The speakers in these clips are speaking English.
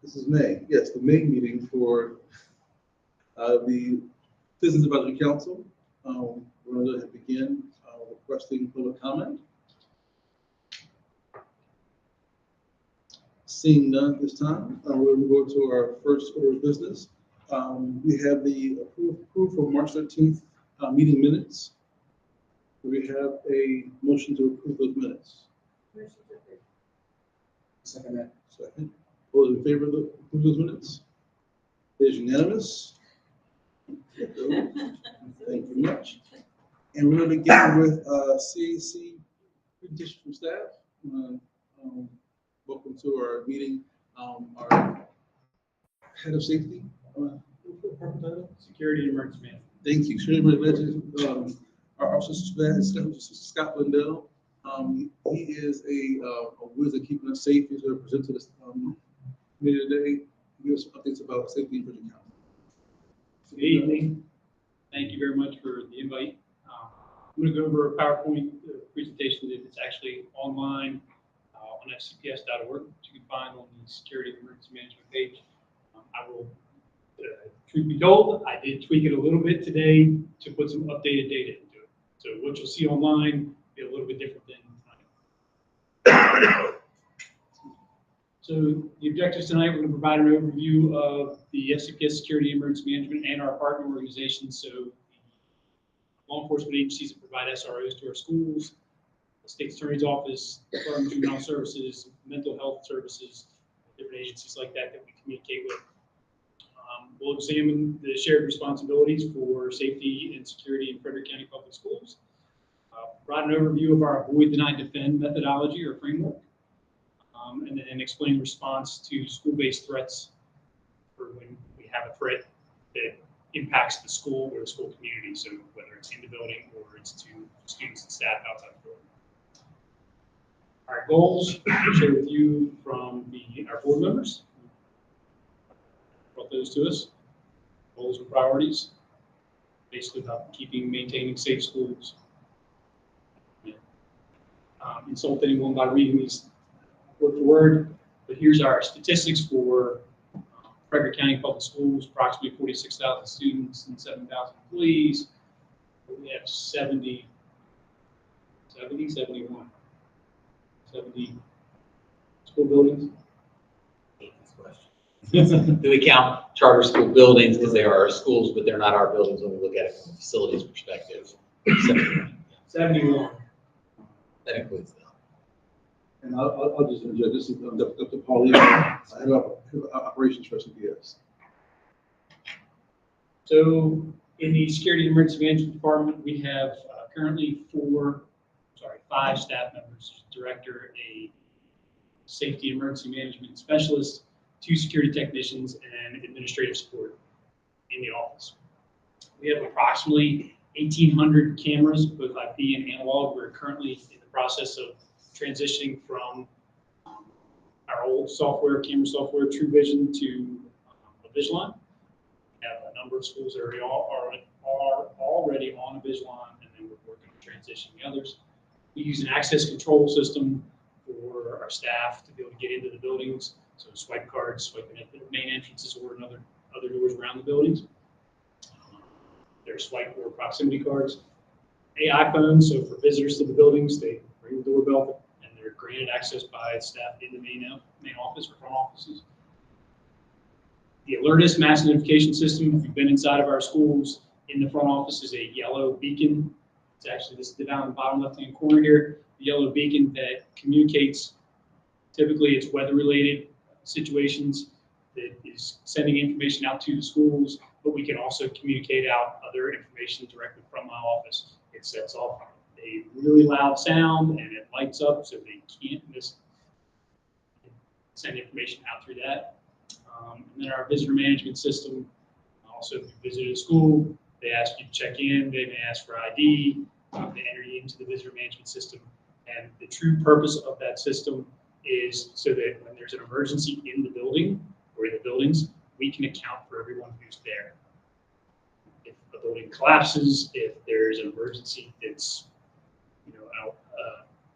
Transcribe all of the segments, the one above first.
This is May. Yes, the May meeting for the Citizens Advisory Council. We're going to go ahead and begin requesting public comment. Seeing none at this time, we're going to go to our first order of business. We have the approval for March 13th meeting minutes. We have a motion to approve those minutes. Motion to approve. Second that. Second. All those in favor of approve those minutes? It is unanimous. Thank you very much. And we're going to begin with CAC presentation from staff. Welcome to our meeting. Our head of safety. Security and emergency management. Thank you. Our officer, Scott Lindell. He is a wizard keeping us safe. He's going to present to us committee today. Give us updates about safety in Virginia County. Good evening. Thank you very much for the invite. I'm going to go over a PowerPoint presentation that is actually online on fcps.org, which you can find on the Security and Emergency Management page. I will, truth be told, I did tweak it a little bit today to put some updated data into it. So what you'll see online will be a little bit different than tonight. So the objectives tonight, we're going to provide an overview of the FCPS Security and Emergency Management and our partner organizations. So the law enforcement agencies that provide SROs to our schools, the State Attorney's Office, Department of Juvenile Services, mental health services, different agencies like that that we communicate with. We'll examine the shared responsibilities for safety and security in Frederick County Public Schools. Provide an overview of our Avoid, Deny, Defend methodology or framework. And then explain response to school-based threats for when we have a threat that impacts the school or the school community. So whether it's in the building or it's to students and staff outside the building. Our goals I'll share with you from our board members. Brought those to us. Goals and priorities. Basically about maintaining safe schools. Insult anyone by reading these word for word, but here's our statistics for Frederick County Public Schools, approximately 46,000 students and 7,000 employees. We have 70 school buildings. Do we count charter school buildings because they are our schools, but they're not our buildings when we look at it from a facilities perspective? 71. That includes them. And I'll just interject. This is Dr. Pauline, I have operations for CPS. So in the Security and Emergency Management Department, we have currently 5 staff members, director, a safety and emergency management specialist, 2 security technicians, and administrative support in the office. We have approximately 1,800 cameras, both IP and analog. We're currently in the process of transitioning from our old software, camera software, TrueVision, to Avigilon. We have a number of schools that are already on Avigilon, and then we're working on transitioning the others. We use an access control system for our staff to be able to get into the buildings. So swipe cards, swiping at the main entrances or in other doors around the buildings. They're swipe or proximity cards. AI phones, so for visitors to the buildings, they ring the doorbell and they're granted access by staff in the main office or front offices. The Alertus mass notification system, if you've been inside of our schools, in the front office is a yellow beacon. It's actually this down in the bottom left-hand corner here, the yellow beacon that communicates, typically it's weather-related situations that is sending information out to the schools, but we can also communicate out other information directly from my office. It sets off a really loud sound and it lights up so they can't send information out through that. And then our visitor management system, also if you visit a school, they ask you to check in, they may ask for ID, they enter you into the visitor management system. And the true purpose of that system is so that when there's an emergency in the building or in the buildings, we can account for everyone who's there. If the building collapses, if there's an emergency that's,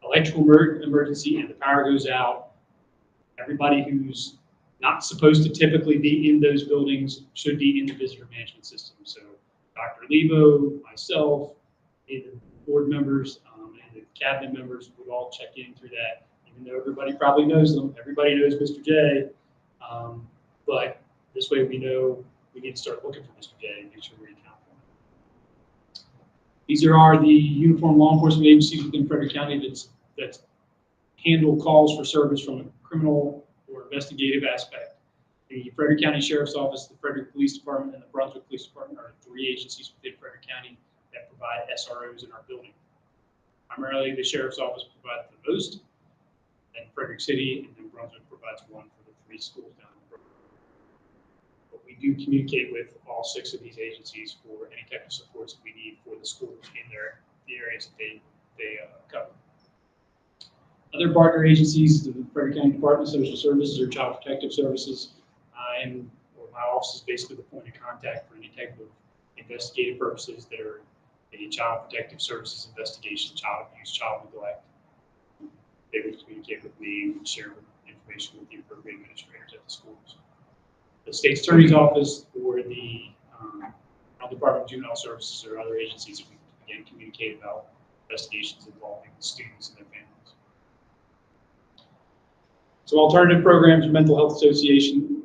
electrical emergency and the power goes out, everybody who's not supposed to typically be in those buildings, should be in the visitor management system. So Dr. Lebo, myself, and the board members, and the cabinet members would all check in through that, even though everybody probably knows them. Everybody knows Mr. J. But this way we know we need to start looking for Mr. J and make sure we account for him. These are the uniform law enforcement agencies within Frederick County that handle calls for service from a criminal or investigative aspect. The Frederick County Sheriff's Office, the Frederick Police Department, and the Brunswick Police Department are 3 agencies within Frederick County that provide SROs in our building. Primarily, the Sheriff's Office provides the most, then Frederick City, and then Brunswick provides one for the 3 schools down the road. But we do communicate with all 6 of these agencies for any type of supports that we need for the schools in the areas that they cover. Other partner agencies, the Frederick County Department of Social Services or Child Protective Services, and my office is basically the point of contact for any type of investigative purposes that are a Child Protective Services investigation, child abuse, child neglect. They would communicate with me and share information with the appropriate administrators at the schools. The State's Attorney's Office or the Department of Juvenile Services or other agencies that we again communicate about investigations involving the students and their families. So alternative programs, Mental Health Association,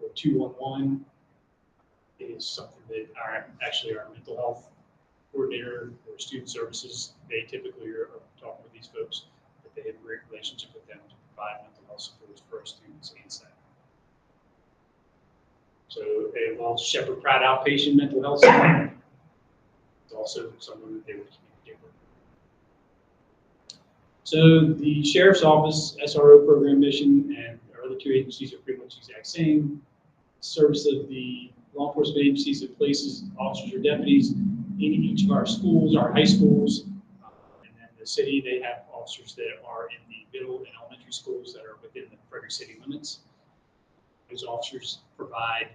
or 211 is something that our mental health coordinator or student services, they typically are talking with these folks, that they have a great relationship with them to provide mental health supports for our students and staff. So it involves Shepherd Pratt Outpatient Mental Health Center. It's also someone that they would communicate with. So the Sheriff's Office SRO program mission and our other 2 agencies are pretty much the exact same. Service of the law enforcement agencies that places officers or deputies in each of our schools, our high schools, and then the city, they have officers that are in the middle and elementary schools that are within the Frederick City limits. Those officers provide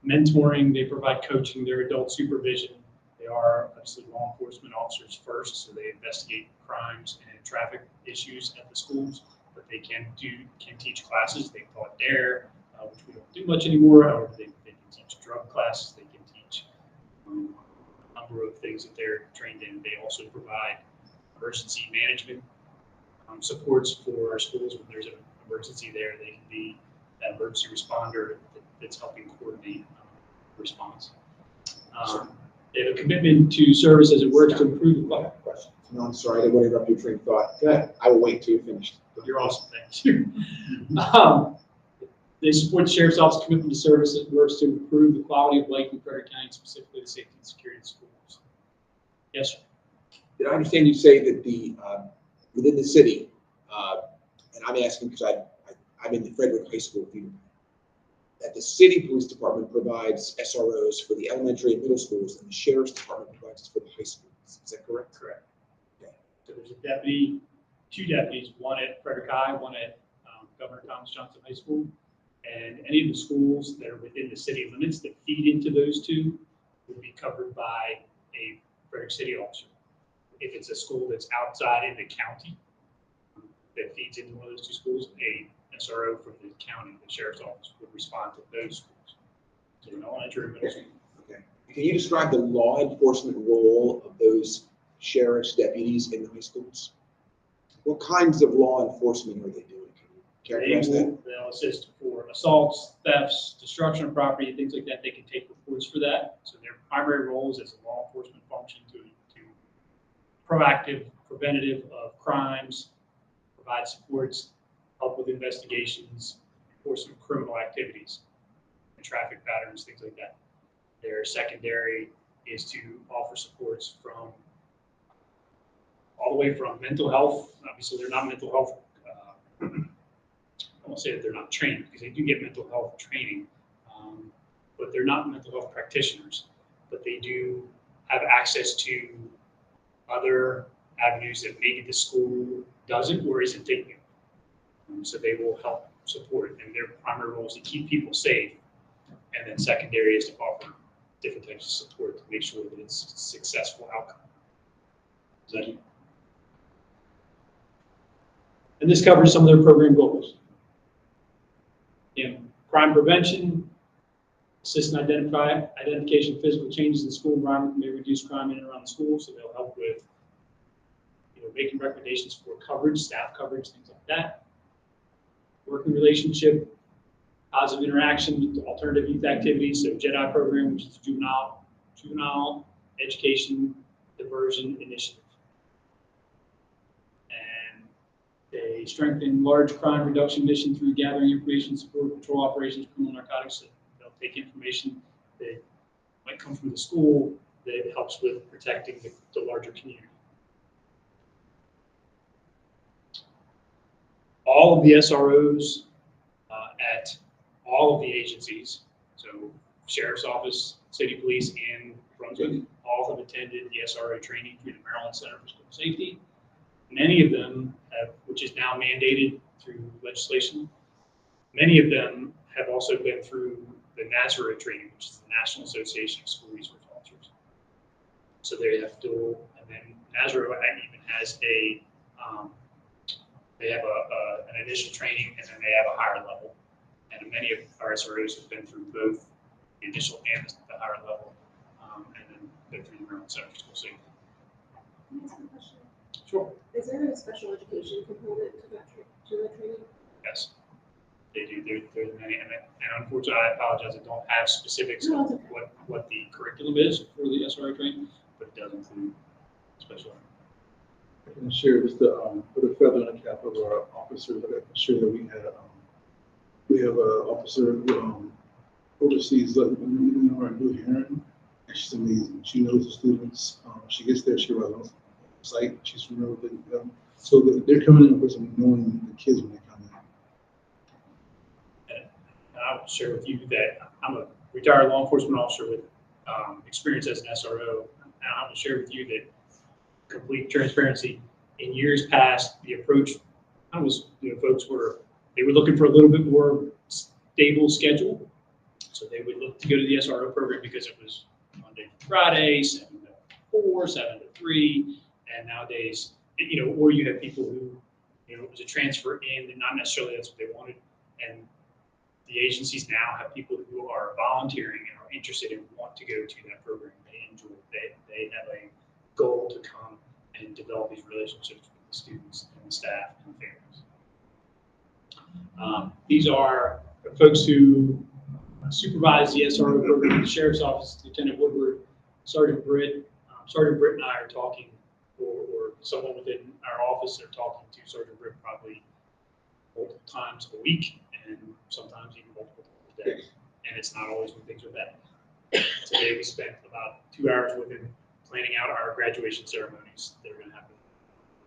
mentoring, they provide coaching, their adult supervision. They are obviously law enforcement officers first, so they investigate crimes and traffic issues at the schools, but they can teach classes. They call it DARE, which we don't do much anymore. However, they can teach drug classes. They can teach a number of things that they're trained in. They also provide emergency management supports for our schools. When there's an emergency there, they can be that emergency responder that's helping coordinate response. They have a commitment to service as it works to improve the public. Question. No, I'm sorry, I didn't want to interrupt your train of thought. Go ahead. I will wait till you're finished. You're awesome, thank you. They support the Sheriff's Office commitment to service that works to improve the quality of life in Frederick County, specifically the safety and security of schools. Yes, sir. Did I understand you say that the within the city, and I'm asking because I'm in the Frederick High School field, that the city police department provides SROs for the elementary and middle schools, and the sheriff's department provides for the high schools. Is that correct? Correct. Okay. So there's a deputy, 2 deputies, one at Frederick High, one at Governor Thomas Johnson High School. And any of the schools that are within the city limits that feed into those 2 would be covered by a Frederick City officer. If it's a school that's outside in the county that feeds into one of those 2 schools, a SRO from the county, the sheriff's office, would respond to those schools. So an elementary and middle school. Okay. Can you describe the law enforcement role of those sheriff's deputies in the high schools? What kinds of law enforcement are they doing? They'll assist for assaults, thefts, destruction of property, things like that. They can take reports for that. So their primary role is as a law enforcement function to proactive, preventative of crimes, provide supports, help with investigations, or some criminal activities and traffic patterns, things like that. Their secondary is to offer supports from all the way from mental health. Obviously, they're not mental health. I won't say that they're not trained because they do get mental health training, but they're not mental health practitioners. But they do have access to other avenues that maybe the school doesn't or isn't taking. So they will help support, and their primary role is to keep people safe, and then secondary is to offer different types of support to make sure that it's a successful outcome. Is that it? And this covers some of their program goals. Crime prevention, assist in identification of physical changes in the school environment may reduce crime in and around the school, so they'll help with making recommendations for coverage, staff coverage, things like that. Working relationship, positive interaction with alternative youth activities, so JEDI program, which is juvenile education diversion initiative. And they strengthen large crime reduction mission through gathering information, support patrol operations, criminal narcotics. So they'll take information that might come from the school that helps with protecting the larger community. All of the SROs at all of the agencies, so Sheriff's Office, City Police, and Brunswick, all have attended the SRO training through the Maryland Center for School Safety. Many of them have, which is now mandated through legislation, many of them have also been through the NASRO training, which is the National Association of School Resource Officers. So they have dual, and then NASRO even has they have an initial training, and then they have a higher level. And many of our SROs have been through both the initial and the higher level, and then been through the Maryland Center for School Safety. Can I ask a question? Sure. Is there a special education component to that training? Yes, they do. There's many, and unfortunately, I apologize, I don't have specifics No, of it's okay. what the curriculum is for the SRO training, but it does include special ed. I can share just to put a feather in the cap of our officers. I can share that we have an officer who oversees our Blue Heron, and she's amazing. She knows the students. She gets there, she runs on site. She's familiar with them. So they're coming in with some knowing the kids when they come in. And I will share with you that I'm a retired law enforcement officer with experience as an SRO, and I will share with you that complete transparency. In years past, the approach was, folks were looking for a little bit more stable schedule. So they would look to go to the SRO program because it was Monday to Friday, 7 to 4, 7 to 3. And nowadays, or you have people who, it was a transfer in and not necessarily that's what they wanted. And the agencies now have people who are volunteering and are interested and want to go to that program. They enjoy it. They have a goal to come and develop these relationships with the students and the staff and families. These are the folks who supervise the SRO program in the Sheriff's Office, Lieutenant Woodward, Sergeant Britt. Sergeant Britt and I are talking, or someone within our office are talking to Sergeant Britt probably multiple times a week, and sometimes even multiple times a day. And it's not always when things are bad. Today we spent about 2 hours with him planning out our graduation ceremonies that are going to happen.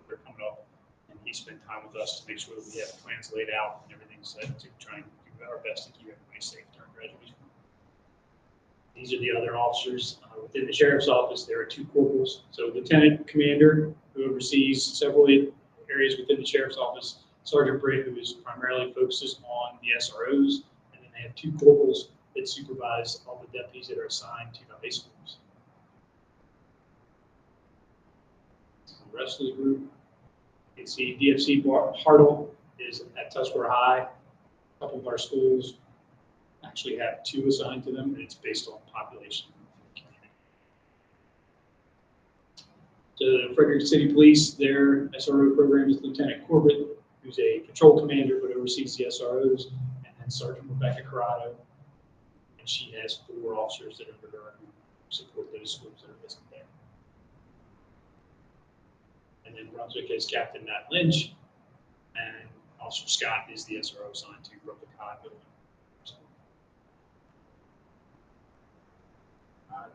They're coming up, and he spent time with us to make sure that we have plans laid out and everything set to try and do our best to keep everybody safe during graduation. These are the other officers within the Sheriff's Office. There are 2 corporals. So Lieutenant Commander, who oversees several areas within the Sheriff's Office, Sergeant Britt, who is primarily focuses on the SROs, and then they have 2 corporals that supervise all the deputies that are assigned to the high schools. The rest of the group, you can see DFC Hartle is at Tuscarora High. A couple of our schools actually have 2 assigned to them, and it's based on population. So the Frederick City Police, their SRO program is Lieutenant Corbett, who's a patrol commander but oversees the SROs, and then Sergeant Rebecca Corrado, and she has 4 officers that are under her who support those schools that are listed there. And then Brunswick has Captain Matt Lynch, and Officer Scott is the SRO assigned to Brunswick High Building.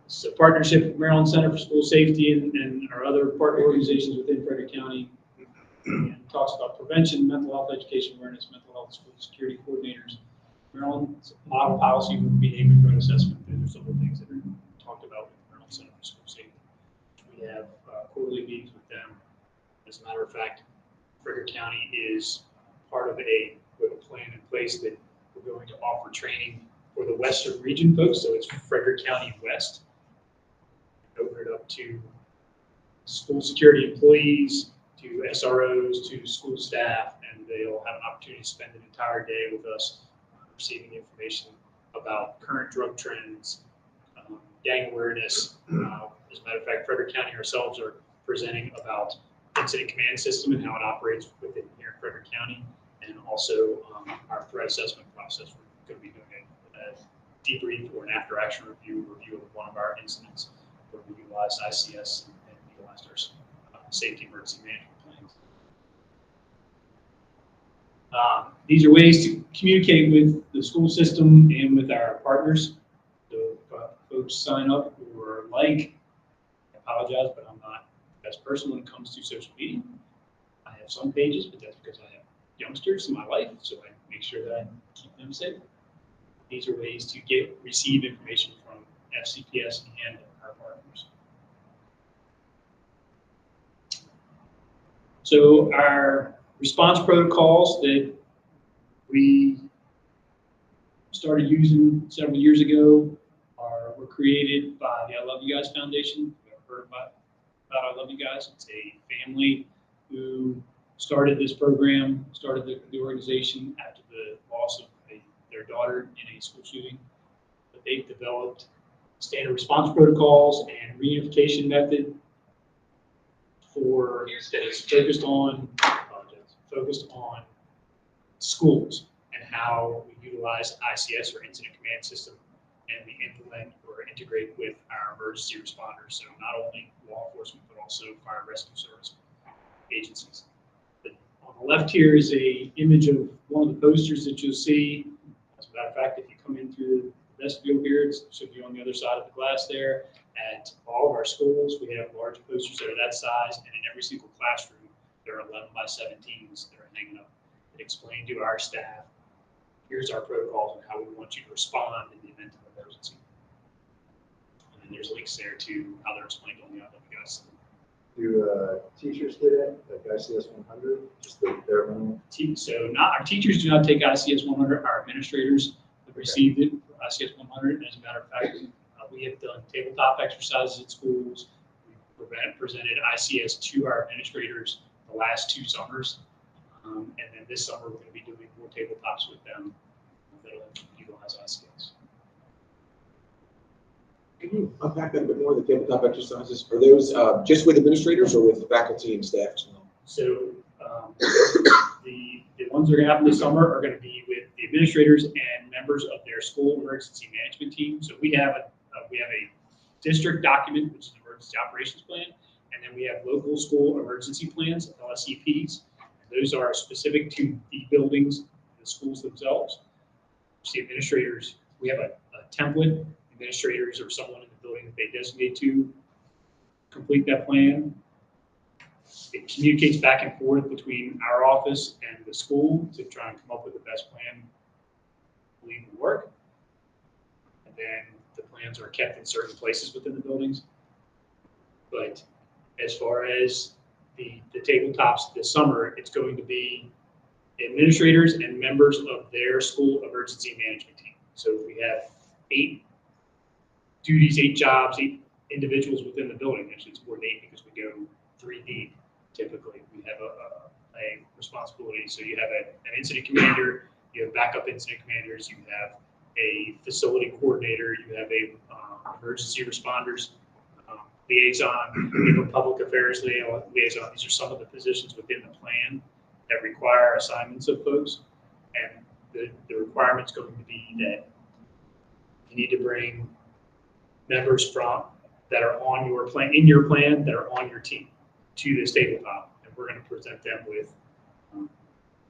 It's a partnership with Maryland Center for School Safety and our other partner organizations within Frederick County. And talks about prevention, mental health education awareness, mental health school security coordinators, Maryland's model policy for behavior threat assessment. Those are some of the things that are talked about with Maryland Center for School Safety. We have quarterly meetings with them. As a matter of fact, Frederick County is part of a plan in place that we're going to offer training for the Western region folks. So it's Frederick County West. Open it up to school security employees, to SROs, to school staff, and they'll have an opportunity to spend an entire day with us receiving information about current drug trends, gang awareness. As a matter of fact, Frederick County ourselves are presenting about incident command system and how it operates within here in Frederick County, and also our threat assessment process. We're going to be doing a debrief or an after action review of one of our incidents where we utilized ICS and utilized our safety emergency management plans. These are ways to communicate with the school system and with our partners. So if folks sign up or like, I apologize, but I'm not the best person when it comes to social media. I have some pages, but that's because I have youngsters in my life, so I make sure that I keep them safe. These are ways to receive information from FCPS and our partners. So our response protocols that we started using several years ago were created by the I Love You Guys Foundation. You've heard about I Love You Guys. It's a family who started this program, started the organization after the loss of their daughter in a school shooting. But they've developed standard response protocols and reunification method that is focused on schools and how we utilize ICS or incident command system, and we implement or integrate with our emergency responders. So not only law enforcement, but also fire and rescue service agencies. But on the left here is a image of one of the posters that you'll see. As a matter of fact, if you come in through the vestibule here, it should be on the other side of the glass there. At all of our schools, we have large posters that are that size, and in every single classroom, there are 11 by 17s that are hanging up that explain to our staff, here's our protocols and how we want you to respond in the event of emergency. And then there's links there to how they're explained on the other guys. Do teachers get it, like ICS 100, just the bare minimum? So our teachers do not take ICS 100. Our administrators have received it for ICS 100. And as a matter of fact, we have done tabletop exercises at schools. We've presented ICS to our administrators the last 2 summers. And then this summer, we're going to be doing more tabletops with them that'll utilize ICS. Can you unpack that a bit more, the tabletop exercises? Are those just with administrators or with faculty and staff as well? So the ones that are going to happen this summer are going to be with the administrators and members of their school emergency management team. So we have a district document, which is an emergency operations plan, and then we have local school emergency plans, LSEPs. Those are specific to the buildings, the schools themselves. The administrators, we have a template. Administrators or someone in the building that they designate to complete that plan. It communicates back and forth between our office and the school to try and come up with the best plan we believe will work. And then the plans are kept in certain places within the buildings. But as far as the tabletops this summer, it's going to be administrators and members of their school emergency management team. So we have 8 duties, 8 jobs, 8 individuals within the building. Actually, it's more than 8 because we go 3 deep. Typically, we have a responsibility. So you have an incident commander, you have backup incident commanders, you have a facility coordinator, you have a emergency responders liaison, you have a public affairs liaison. These are some of the positions within the plan that require assignments of folks. And the requirement's going to be that you need to bring members that are on your plan, in your plan, that are on your team to this tabletop. And we're going to present them with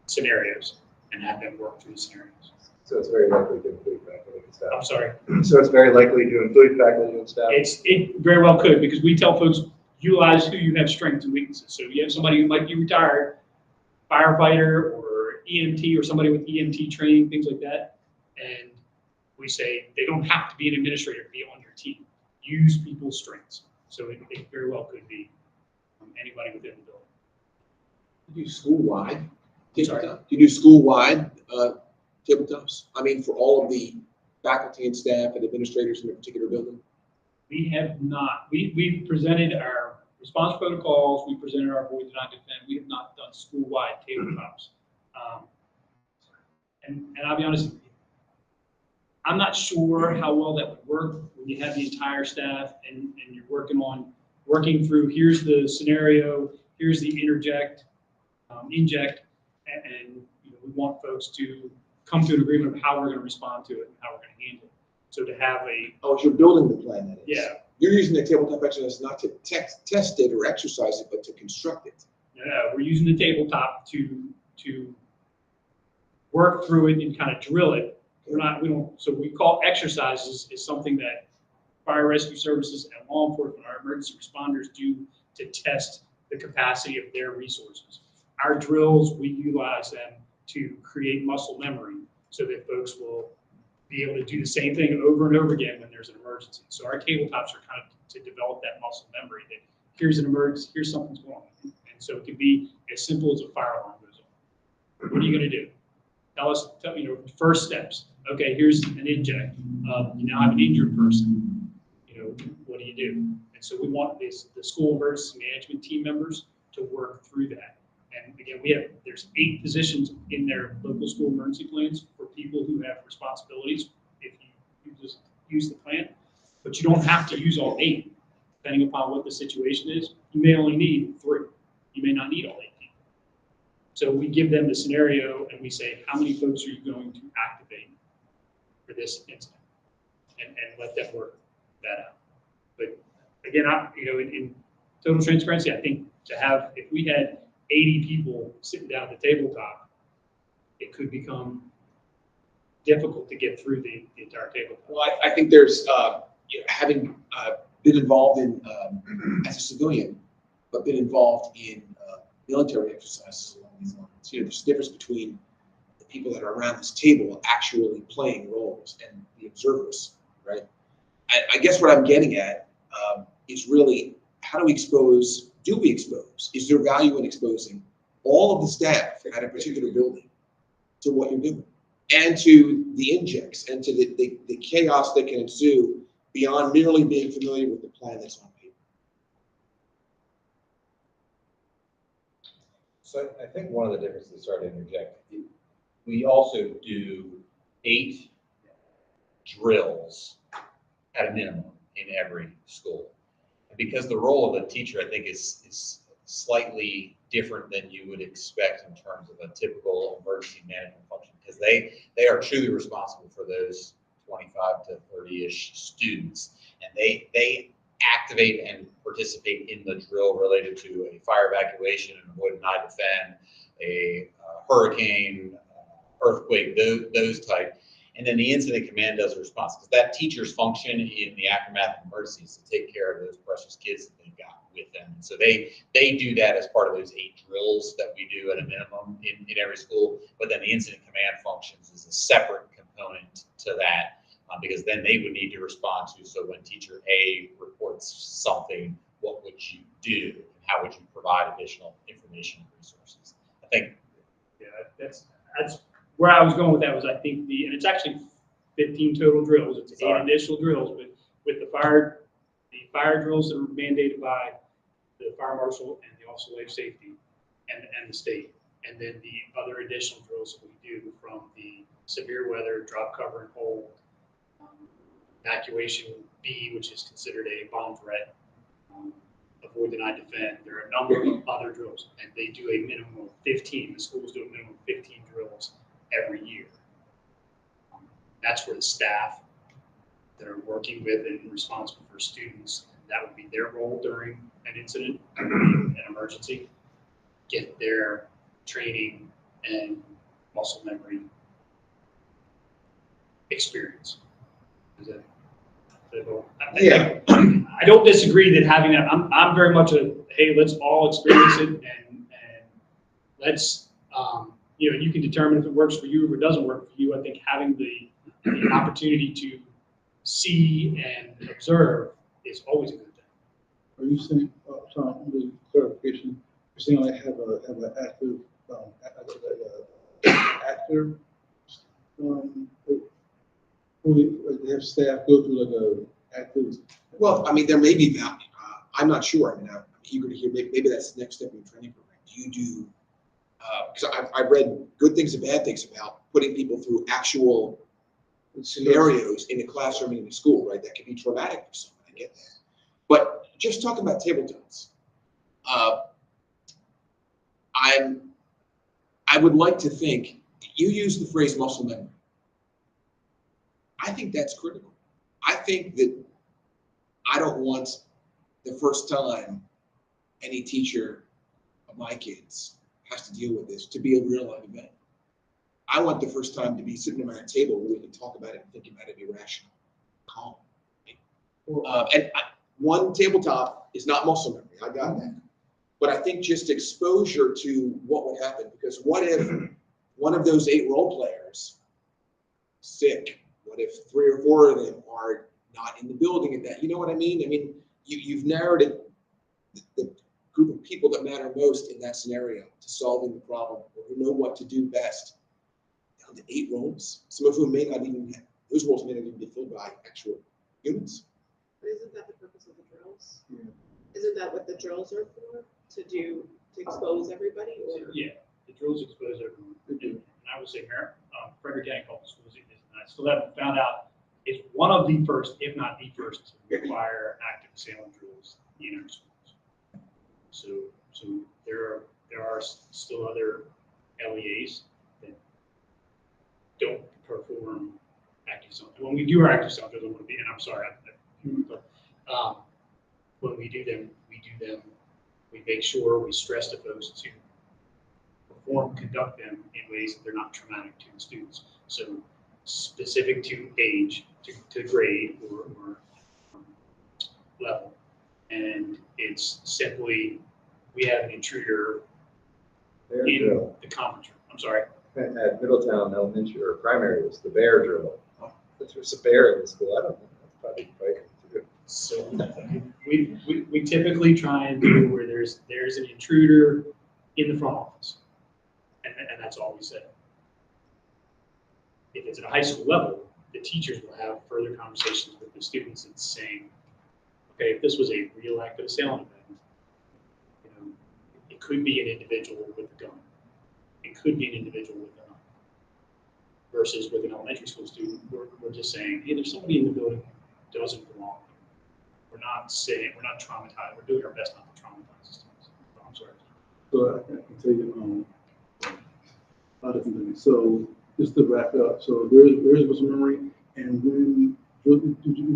scenarios and have them work through the scenarios. So it's very likely to include faculty and staff. I'm sorry. So it's very likely to include faculty and staff. It very well could, because we tell folks, utilize who you have strengths and weaknesses. So you have somebody who might be retired, firefighter or EMT or somebody with EMT training, things like that. And we say they don't have to be an administrator to be on your team. Use people's strengths. So it very well could be anybody within the building. Do you do school-wide Sorry? tabletop? Do you do school-wide tabletops? I mean, for all of the faculty and staff and administrators in a particular building? We have not. We presented our response protocols. We presented our Avoid, Deny, Defend. We have not done school-wide tabletops. And I'll be honest, I'm not sure how well that would work when you have the entire staff and you're working through, here's the scenario, here's the inject, and you know, we want folks to come to an agreement of how we're going to respond to it and how we're going to handle it. So to have a, Oh, if you're building the plan, that is. yeah, You're using the tabletop exercise not to test it or exercise it, but to construct it. we're using the tabletop to work through it and kind of drill it. So we call exercises is something that fire rescue services and law enforcement, our emergency responders do to test the capacity of their resources. Our drills, we utilize them to create muscle memory so that folks will be able to do the same thing over and over again when there's an emergency. So our tabletops are kind of to develop that muscle memory that here's an emergency, here's something's going on. And so it can be as simple as a fire alarm goes off. What are you going to do? Tell you know, first steps. Okay, here's an inject. You now have an injured person. You know, what do you do? And so we want the school emergency management team members to work through that. And again, there's 8 positions in their local school emergency plans for people who have responsibilities if you just use the plan. But you don't have to use all 8, depending upon what the situation is. You may only need 3. You may not need all 8 people. So we give them the scenario and we say, how many folks are you going to activate for this incident? And let them work that out. But again, in total transparency, I think if we had 80 people sitting down at the tabletop, it could become difficult to get through the entire tabletop. Well, I think there's, having been involved in, as a civilian, but been involved in military exercises along these lines. There's a difference between the people that are around this table actually playing roles and the observers, right? I guess what I'm getting at is really, how do we expose? Is there value in exposing all of the staff at a particular building to what you're doing, and to the injects, and to the chaos that can ensue beyond merely being familiar with the plan that's on paper? So I think one of the differences, sorry to interject, we also do 8 drills at a minimum in every school. And because the role of a teacher, I think, is slightly different than you would expect in terms of a typical emergency management function, because they are truly responsible for those 25 to 30-ish students, and they activate and participate in the drill related to a fire evacuation, an avoid and I defend, a hurricane, earthquake, those type. And then the incident command does a response, because that teacher's function in the aftermath of emergencies to take care of those precious kids that they've got with them. And so they do that as part of those 8 drills that we do at a minimum in every school. But then the incident command functions is a separate component to that, because then they would need to respond to, so when teacher A reports something, what would you do? And how would you provide additional information and resources? I think. Yeah, that's where I was going with that. Was I think and it's actually 15 total drills. It's 8 additional drills, but with the fire drills that are mandated by the fire marshal and the Office of Life Safety and the state, and then the other additional drills that we do from the severe weather, drop, cover, and hold, evacuation B, which is considered a bomb threat, avoid, deny, defend. There are a number of other drills, and they do a minimum of 15. The schools do a minimum of 15 drills every year. That's where the staff that are working with and responsible for students, that would be their role during an incident, an emergency, get their training and muscle memory experience. I don't disagree that having that. I'm very much hey, let's all experience it and let's you can determine if it works for you or if it doesn't work for you. I think having the opportunity to see and observe is always a good thing. Are you saying, Tom, under clarification, you're saying I have an active actor, they have staff go through like a active? Well, I mean, there may be value. I'm not sure. I mean, I'm eager to hear. Maybe that's the next step in your training program. Do you do? Because I've read good things and bad things about putting people through actual scenarios in the classroom and in the school, right? That can be traumatic for someone, I get that. But just talking about tabletops, I would like to think, you use the phrase muscle memory. I think that's critical. I think that I don't want the first time any teacher of my kids has to deal with this to be a real life event. I want the first time to be sitting around a table where we can talk about it and think about it, be rational, calm. One tabletop is not muscle memory, I got that. But I think just exposure to what would happen, because what if one of those 8 role players is sick? What if 3 or 4 of them are not in the building at that? You know what I mean? I mean, you've narrowed it, the group of people that matter most in that scenario to solving the problem, or who know what to do best, down to 8 roles, some of whom may not even have, those roles may not even be filled by actual humans. But isn't that the purpose of the drills? Yeah. Isn't that what the drills are for? To expose everybody, or? Yeah, the drills expose everyone. And I would say Frederick County Public Schools, and I still haven't found out, is one of the first, if not the first, to require active assailant drills in our schools. So there are still other LEAs that don't perform active assailant. When we do our active assailant drills, and I'm sorry, but when we do them, we make sure we stress to folks to conduct them in ways that they're not traumatic to the students. So specific to age, to grade or level. And it's simply, we have an intruder Bear in drill. the conference room. I'm sorry. At Middletown Elementary or primary was the bear drill. There's a bear in the school. I don't know. That's probably frightening to do. So we typically try and do where there's an intruder in the front office, and that's all we say. If it's at a high school level, the teachers will have further conversations with the students and saying, okay, if this was a real active assailant event, it could be an individual with a gun. It could be an individual with a gun. Versus with an elementary school student, we're just saying, hey, there's somebody in the building who doesn't belong. We're not traumatized. We're doing our best not to traumatize the students. I'm sorry. So I can tell you a lot of different things. So just to wrap up, so there is muscle memory, and when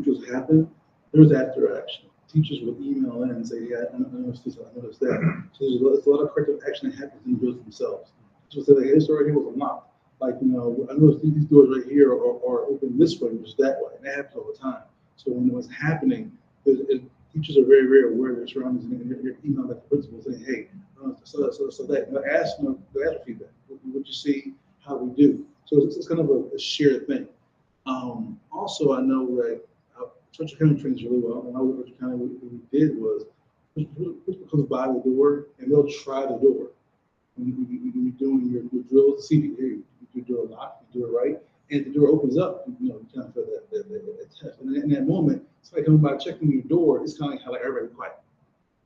just happen, there's after action. Teachers will email in and say, yeah, I noticed this, I noticed that. So there's a lot of corrective action that happens in the drills themselves. So say, like, this door right here was unlocked. Like, I noticed these doors right here are open this way, just that way. And that happens all the time. So when what's happening, teachers are very, very aware of their surroundings, and they're emailing the principal saying, hey, so that, ask for feedback. What you see, how we do. So it's kind of a shared thing. Also, I know that Churchill County trains really well. And I was Churchill County, what we did was, people comes by the door and they'll try the door. When you're doing your drills, see if you do a lock, you do it right, and if the door opens up, you kind of feel that test. And in that moment, it's like coming by checking your door, it's kind of like how everybody quiet.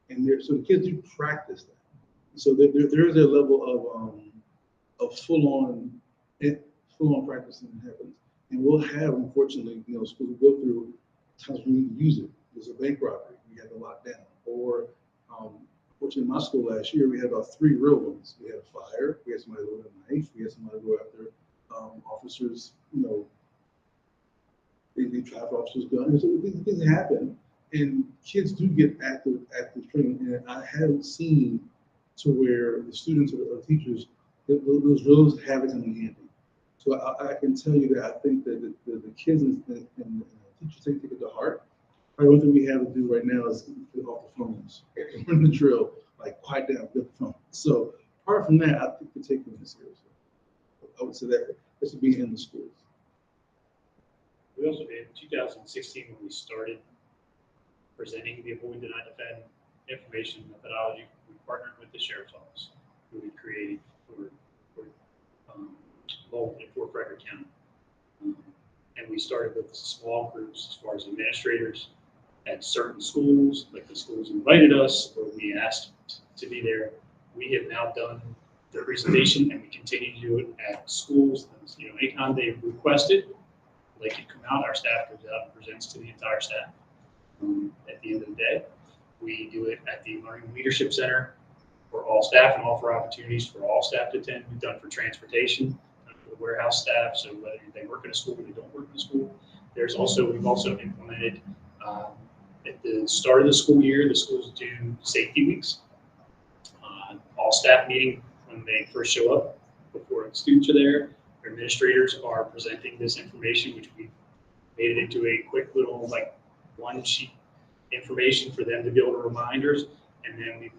And so the kids do practice that. So there is a level of full-on practicing that happens. And we'll have, unfortunately, schools go through times when we need to use it. There's a bank robbery, we had to lock down. Or, fortunately, in my school last year, we had about 3 real ones. We had a fire, we had somebody go with a knife, we had somebody go after officers, they trap officers' guns. So these things happen, and kids do get active training. And I haven't seen to where the students or teachers, those drills have it in handy. So I can tell you that I think that the kids and the teachers take it to heart. Probably one thing we have to do right now is get off the phones. Run the drill, like quiet down, get the phone. So apart from that, I think we're taking this seriously. I would say that this would be in the schools. We also did in 2016 when we started presenting the Avoid, Deny, Defend information methodology. We partnered with the Sheriff's Office, who we created for Frederick County. And we started with small groups as far as administrators at certain schools, like the schools invited us or we asked to be there. We have now done the presentation and we continue to do it at schools. Anytime they request it, like to come out, our staff goes out and presents to the entire staff. At the end of the day, we do it at the Learning Leadership Center for all staff and offer opportunities for all staff to attend. We've done for transportation, done for the warehouse staff, so whether they work in a school or they don't work in a school. We've also implemented, at the start of the school year, the schools do safety weeks. All staff meeting when they first show up, before the students are there. Our administrators are presenting this information, which we made it into a quick little, like, one sheet information for them to be able to reminders. And then we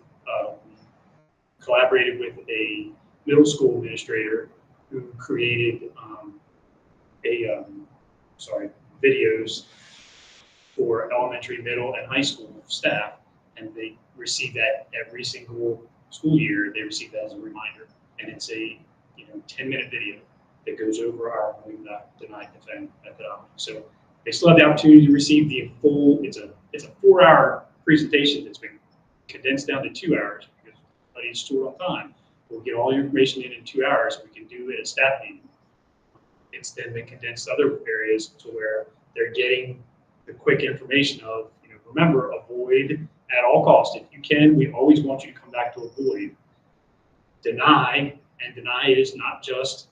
collaborated with a middle school administrator who created videos for elementary, middle, and high school staff, and they receive that every single school year. They receive that as a reminder, and it's a 10-minute video that goes over our deny, defend methodology. So they still have the opportunity to receive the full. It's a 4-hour presentation that's been condensed down to 2 hours because everybody's short on time. We'll get all your information in 2 hours. We can do it at staff meeting. It's then been condensed to other areas to where they're getting the quick information of, remember, avoid at all costs. If you can, we always want you to come back to avoid. Deny, and deny is not just,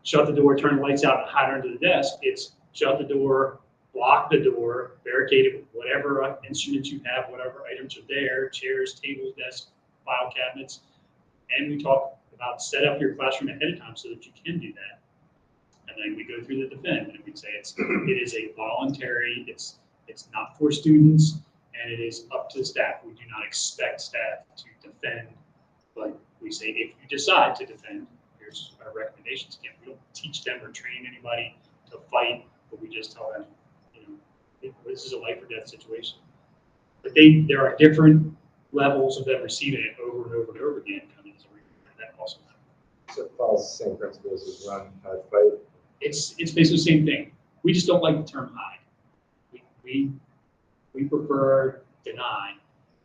shut the door, turn the lights out, and hide under the desk. It's shut the door, block the door, barricade it with whatever instruments you have, whatever items are there, chairs, tables, desks, file cabinets. And we talk about set up your classroom ahead of time so that you can do that. And then we go through the defend, and we say it is a voluntary, it's not for students, and it is up to the staff. We do not expect staff to defend, but we say if you decide to defend, here's our recommendations. Again, we don't teach them or train anybody to fight, but we just tell them, this is a life or death situation. But there are different levels of them receiving it over and over and over again, coming as a reminder. That also matters. So it follows the same principles as run, hide, fight. It's basically the same thing. We just don't like the term hide. We prefer deny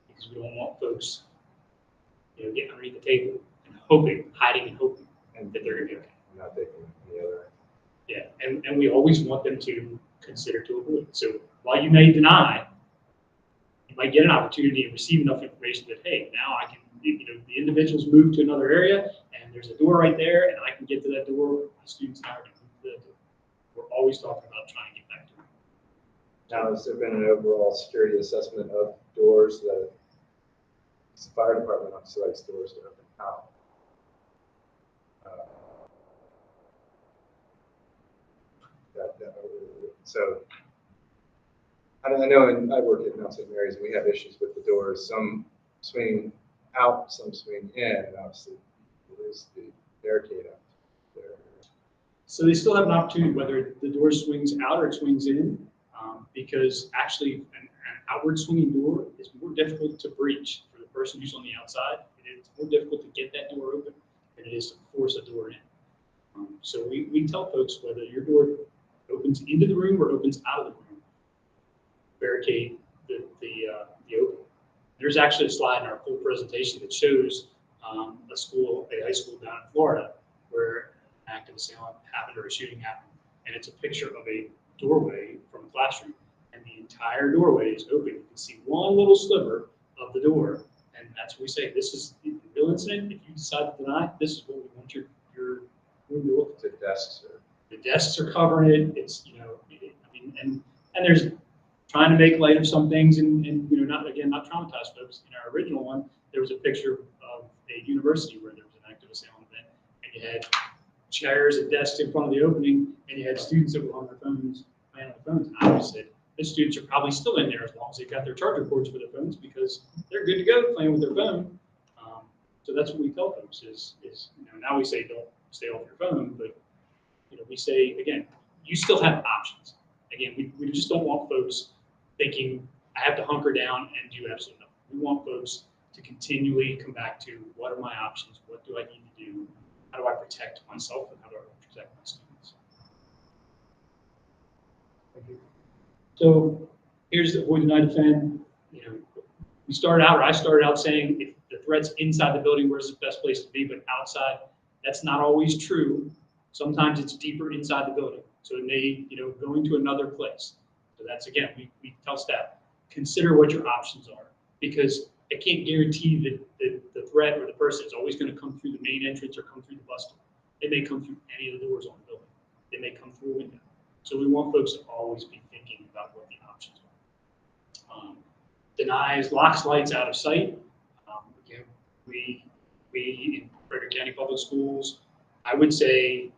because we don't want folks, getting underneath the table and hiding and hoping that they're going to be okay. I'm not taking the other. Yeah, and we always want them to consider to avoid. So while you may deny, you might get an opportunity to receive enough information that, hey, now I can, the individuals move to another area and there's a door right there and I can get to that door. My students and I are going to move to that door. We're always talking about trying to get back to it. Now, has there been an overall security assessment of doors that the fire department selects doors to open how? So I know, and I work at Mount St. Mary's, and we have issues with the doors. Some swing out, some swing in, and obviously there's the barricade up there. So they still have an opportunity whether the door swings out or it swings in, because actually an outward swinging door is more difficult to breach for the person who's on the outside. It's more difficult to get that door open than it is to force a door in. So we tell folks whether your door opens into the room or opens out of the room, barricade the opening. There's actually a slide in our full presentation that shows a high school down in Florida where an active assailant happened or a shooting happened, and it's a picture of a doorway from a classroom, and the entire doorway is open. You can see one little sliver of the door, and that's what we say. This is the real incident. If you decide to deny, this is what we want your room to look like. The desks are covering it. It's, and there's trying to make light of some things and not traumatize folks. In our original one, there was a picture of a university where there was an active assailant event, and you had chairs and desks in front of the opening, and you had students that were on their phones, playing on their phones. And I always said, the students are probably still in there as long as they've got their charger cords for their phones because they're good to go playing with their phone. So that's what we tell folks is now we say don't stay off your phone, but we say, again, you still have options. Again, we just don't want folks thinking, I have to hunker down and do absolutely nothing. We want folks to continually come back to what are my options? What do I need to do? How do I protect myself and how do I protect my students? Thank you. So here's the avoid, deny, defend. I started out saying if the threat's inside the building, where's the best place to be? But outside, that's not always true. Sometimes it's deeper inside the building. So it may, going to another place. So that's, again, we tell staff, consider what your options are, because I can't guarantee that the threat or the person is always going to come through the main entrance or come through the bus door. It may come through any of the doors on the building. It may come through a window. So we want folks to always be thinking about what the options are. Denies, locks lights out of sight. Again, we in Frederick County Public Schools, I would say,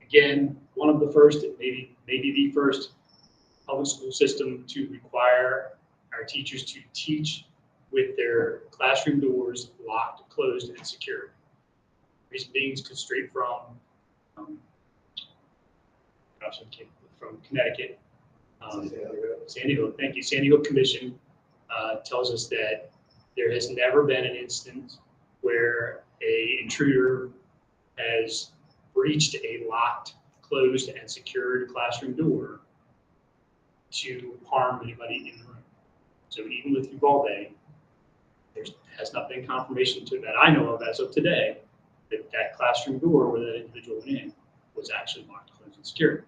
again, one of the first, maybe the first public school system to require our teachers to teach with their classroom doors locked, closed, and secured. Reason being is straight from Connecticut. Sandy Hook, thank you. Sandy Hook Commission tells us that there has never been an instance where a intruder has breached a locked, closed, and secured classroom door to harm anybody in the room. So even with Uvalde, there has not been confirmation to that I know of as of today that classroom door where that individual went in was actually locked, closed, and secured.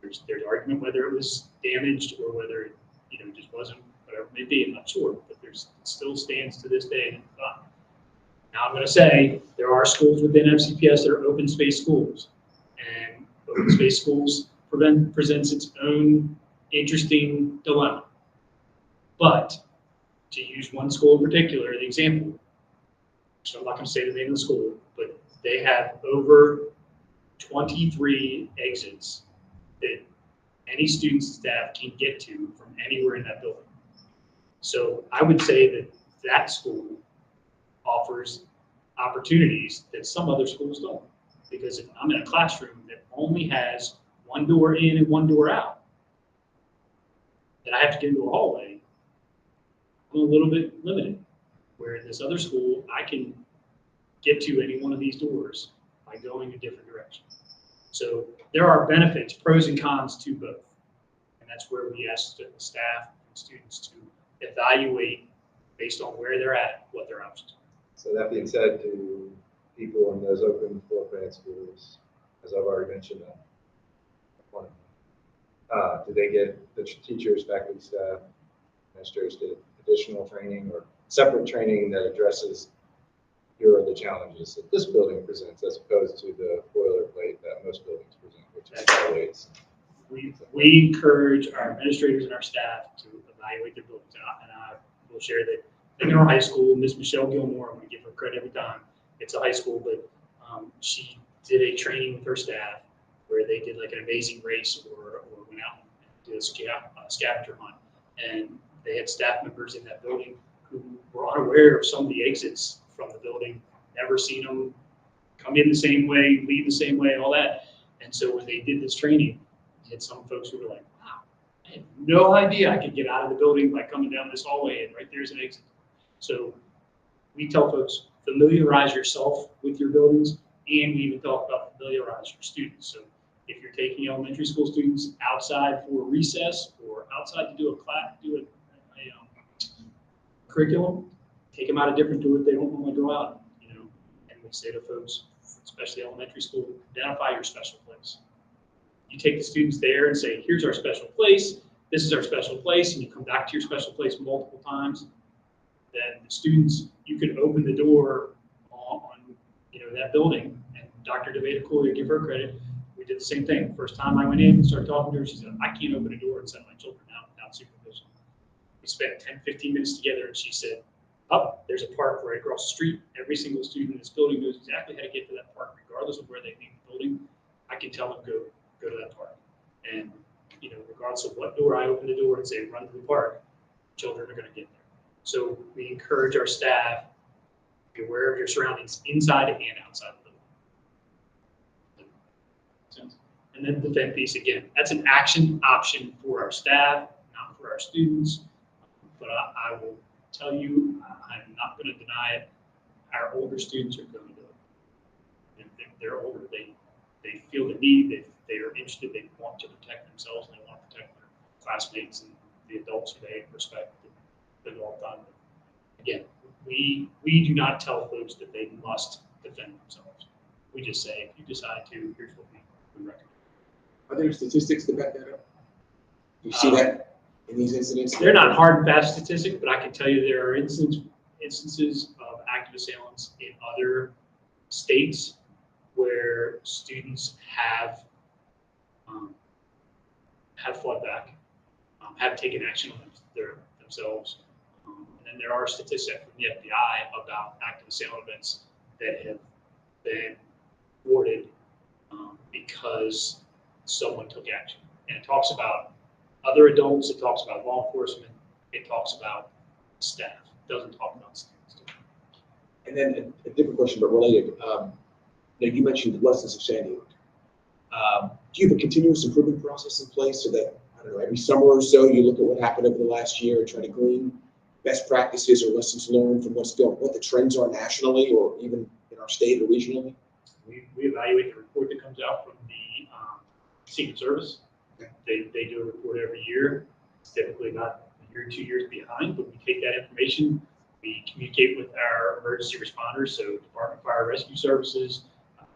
There's argument whether it was damaged or whether it just wasn't, whatever it may be, I'm not sure, but it still stands to this day. Now I'm going to say there are schools within FCPS that are open space schools, and open space schools presents its own interesting dilemma. But to use one school in particular, the example, so I'm not going to say the name of the school, but they have over 23 exits that any student staff can get to from anywhere in that building. So I would say that school offers opportunities that some other schools don't. Because if I'm in a classroom that only has one door in and one door out, then I have to get into a hallway, I'm a little bit limited. Where in this other school, I can get to any one of these doors by going a different direction. So there are benefits, pros and cons to both. And that's where we ask the staff and students to evaluate based on where they're at, what their options are. So that being said, to people in those open floor plan schools, as I've already mentioned, do they get the teachers, faculty, staff, administrators get additional training or separate training that addresses here are the challenges that this building presents as opposed to the boilerplate that most buildings present, which is always. We encourage our administrators and our staff to evaluate their buildings. And I will share that in our high school, Ms. Michelle Gilmore, I'm going to give her credit every time. It's a high school, but she did a training with her staff where they did like an amazing race or went out and did a scavenger hunt. And they had staff members in that building who were unaware of some of the exits from the building, never seen them come in the same way, leave the same way, and all that. And so when they did this training, you had some folks who were like, wow, I had no idea I could get out of the building by coming down this hallway, and right there's an exit. So we tell folks, familiarize yourself with your buildings, and we even talk about familiarize your students. So if you're taking elementary school students outside for recess or outside to do a class, do a curriculum, take them out a different door if they don't want to go out, and we say to folks, especially elementary school, identify your special place. You take the students there and say, here's our special place, this is our special place, and you come back to your special place multiple times, then the students, you can open the door on that building, and Dr. DeVita Cooley, give her credit, we did the same thing. First time I went in and started talking to her, she said, I can't open a door and send my children out without supervision. We spent 10, 15 minutes together, and she said, oh, there's a park right across the street. Every single student in this building knows exactly how to get to that park, regardless of where they leave the building. I can tell them go to that park. And regardless of what door I open the door and say run to the park, children are going to get there. So we encourage our staff to be aware of your surroundings inside and outside the building. And then the vent piece again, that's an action option for our staff, not for our students. But I will tell you, I'm not going to deny it. Our older students are going to do it. They're older. They feel the need. They are interested. They want to protect themselves, and they want to protect their classmates and the adults who they respect and all the time. Again, we do not tell folks that they must defend themselves. We just say, if you decide to, here's what we would recommend. Are there statistics to back that up? You see that in these incidents? They're not hard and fast statistics, but I can tell you there are instances of active assailants in other states where students have fought back, have taken action on themselves. And then there are statistics from the FBI about active assailant events that have been thwarted because someone took action. And it talks about other adults, it talks about law enforcement, it talks about staff, it doesn't talk about students. And then a different question, but related. You mentioned the lessons of Sandy Hook. Do you have a continuous improvement process in place so that, I don't know, every summer or so you look at what happened over the last year and try to glean best practices or lessons learned from what the trends are nationally or even in our state or regionally? We evaluate the report that comes out from the Secret Service. Okay. They do a report every year. It's typically not a year, 2 years behind, but we take that information. We communicate with our emergency responders, so Department of Fire Rescue Services,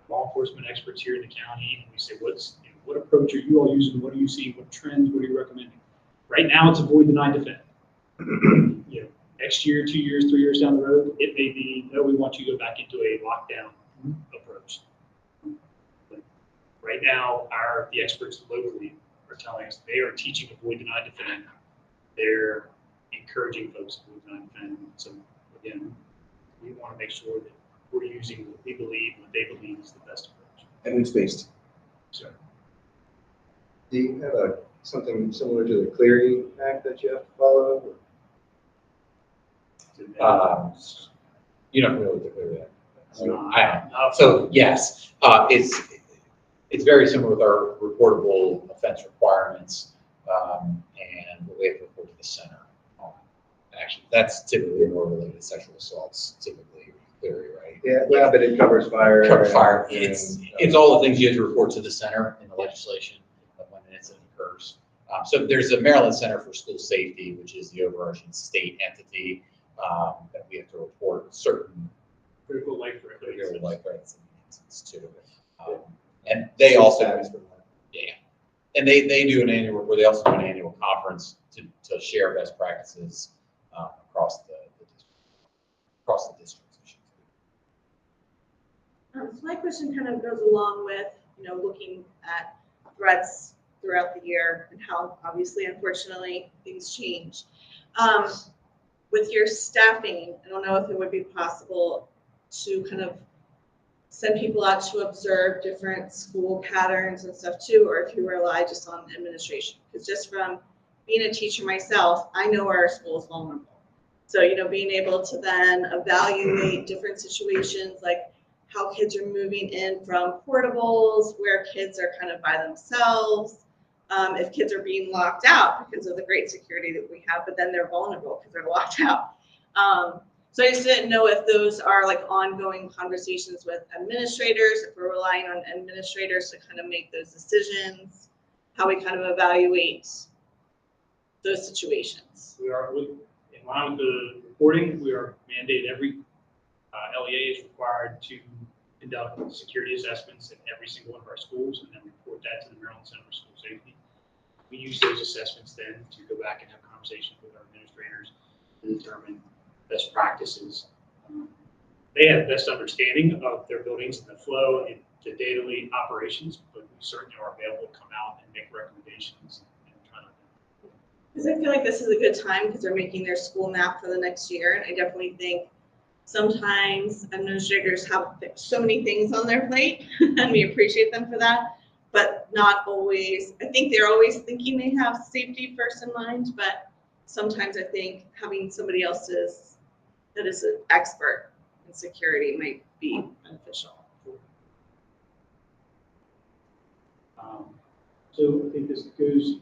law enforcement experts here in the county, and we say, what approach are you all using? What are you seeing? What trends? What are you recommending? Right now, it's avoid, deny, defend. Next year, 2 years, 3 years down the road, it may be, no, we want you to go back into a lockdown approach. But right now, the experts locally are telling us they are teaching avoid, deny, defend. They're encouraging folks to avoid, deny, defend. So again, we want to make sure that we're using what we believe, what they believe is the best approach. Evidence-based. So Do you have something similar to the Clery Act that you have to follow? You don't really declare that. uh, So yes, it's very similar with our reportable offense requirements, and what we have to report to the center on. Actually, that's typically more related to sexual assaults, typically, Clery, right? Yeah, but it covers fire. Cover fire. and, It's all the things you have to report to the center in the legislation of when an incident occurs. So there's a Maryland Center for School Safety, which is the overarching state entity that we have to report certain critical life threats. life threats to. And they also, Status for that. yeah, and they do an annual, where they also do an annual conference to share best practices across the districts. So my question kind of goes along with, looking at threats throughout the year and how obviously, unfortunately, things change. With your staffing, I don't know if it would be possible to kind of send people out to observe different school patterns and stuff too, or if you rely just on administration. Because just from being a teacher myself, I know where our school is vulnerable. So, being able to then evaluate different situations, like how kids are moving in from portables, where kids are kind of by themselves, if kids are being locked out because of the great security that we have, but then they're vulnerable because they're locked out. So I just didn't know if those are like ongoing conversations with administrators, if we're relying on administrators to kind of make those decisions, how we kind of evaluate those situations. We are, in line with the reporting, we are mandated, every LEA is required to conduct security assessments at every single one of our schools and then report that to the Maryland Center for School Safety. We use those assessments then to go back and have conversations with our administrators to determine best practices. They have best understanding of their buildings and the flow and the daily operations, but we certainly are available to come out and make recommendations and try to. Because I feel like this is a good time because they're making their school map for the next year. And I definitely think sometimes administrators have so many things on their plate and we appreciate them for that, but not always. I think they're always thinking they have safety first in mind, but sometimes I think having somebody else that is an expert in security might be beneficial. So I think this goes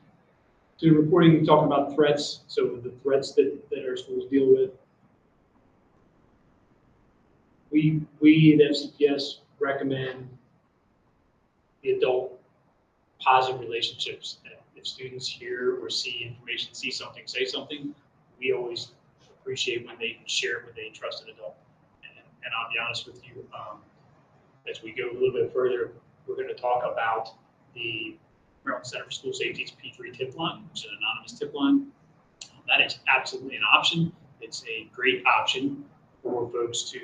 to reporting, talking about threats. So the threats that our schools deal with. We at FCPS recommend the adult positive relationships. If students hear or see information, see something, say something, we always appreciate when they share it with a trusted adult. And I'll be honest with you, as we go a little bit further, we're going to talk about the Maryland Center for School Safety's P3 tip line, which is an anonymous tip line. That is absolutely an option. It's a great option for folks to,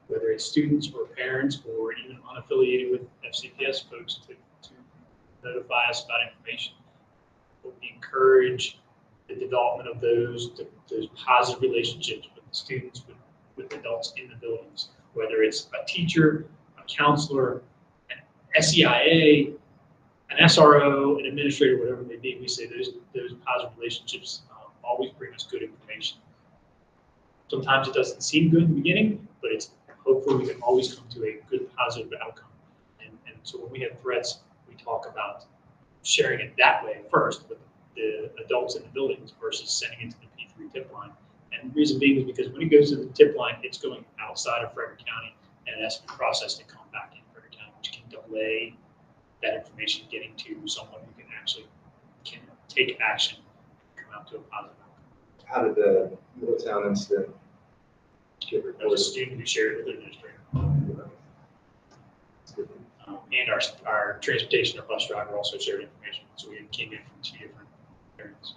whether it's students or parents or even unaffiliated with FCPS folks to notify us about information. But we encourage the development of those positive relationships with the students, with adults in the buildings, whether it's a teacher, a counselor, an SEIA, an SRO, an administrator, whatever it may be. We say those positive relationships always bring us good information. Sometimes it doesn't seem good in the beginning, but it's hopefully we can always come to a good positive outcome. And so when we have threats, we talk about sharing it that way first with the adults in the buildings versus sending it to the P3 tip line. And the reason being is because when it goes to the tip line, it's going outside of Frederick County and it has to be processed and come back in Frederick County, which can delay that information getting to someone who can take action and come out to a positive outcome. How did the Middletown incident get There was reported? a student who shared it with the administrator. And our transportation or bus driver also shared information. So we came in from 2 different areas.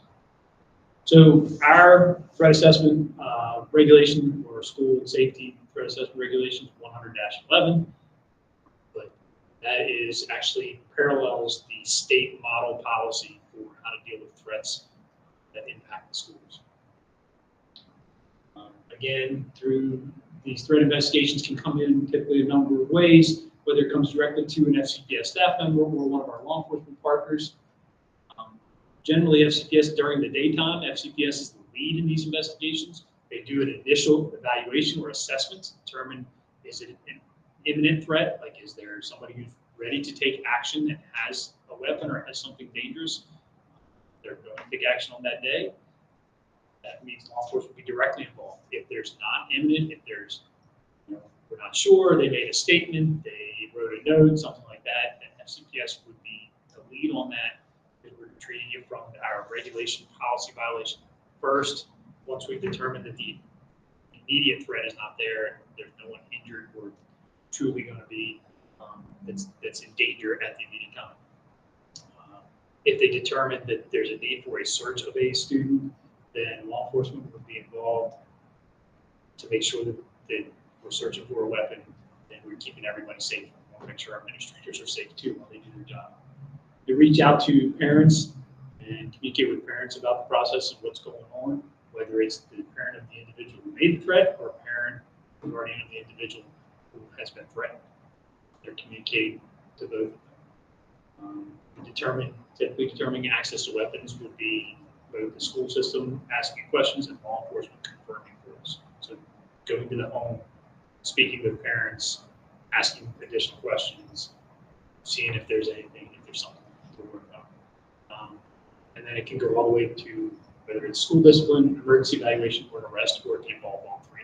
So our threat assessment regulation or school safety threat assessment regulations 100-11, but that is actually parallels the state model policy for how to deal with threats that impact the schools. Again, through these threat investigations can come in typically a number of ways, whether it comes directly to an FCPS staff member or one of our law enforcement partners. Generally, FCPS during the daytime, FCPS is the lead in these investigations. They do an initial evaluation or assessment to determine, is it an imminent threat? Like, is there somebody who's ready to take action and has a weapon or has something dangerous? They're going to take action on that day. That means law enforcement will be directly involved. If there's not imminent, if there's, we're not sure, they made a statement, they wrote a note, something like that, then FCPS would be the lead on that, because we're treating it from our regulation policy violation first. Once we've determined that the immediate threat is not there, there's no one injured or truly going to be that's in danger at the immediate time. If they determine that there's a need for a search of a student, then law enforcement would be involved to make sure that we're searching for a weapon and we're keeping everybody safe. We want to make sure our administrators are safe too while they do their job. To reach out to parents and communicate with parents about the process and what's going on, whether it's the parent of the individual who made the threat or a parent or guardian of the individual who has been threatened. They're communicating to both of them. Typically determining access to weapons would be both the school system asking questions and law enforcement confirming for us. So going to the home, speaking with parents, asking additional questions, seeing if there's anything, if there's something to worry about. And then it can go all the way to whether it's school discipline, emergency evaluation, or an arrest, or it can involve all three.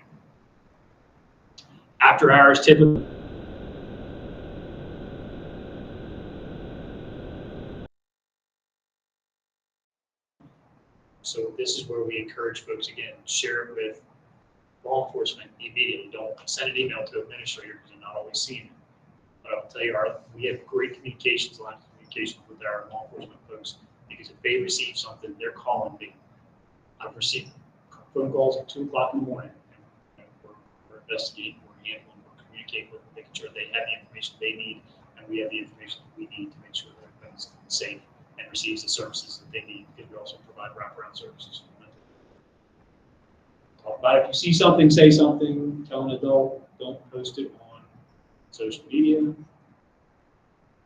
After hours, typically, so this is where we encourage folks, again, share it with law enforcement immediately. Don't send an email to administrators because they're not always seeing it. But I'll tell you, we have great communications, lines of communication with our law enforcement folks, because if they receive something, they're calling me. I've received phone calls at 2 o'clock in the morning. And we're investigating, we're handling, we're communicating with them, making sure they have the information they need, and we have the information that we need to make sure that everybody's safe and receives the services that they need, because we also provide wraparound services. Talk about it. If you see something, say something, tell an adult, don't post it on social media.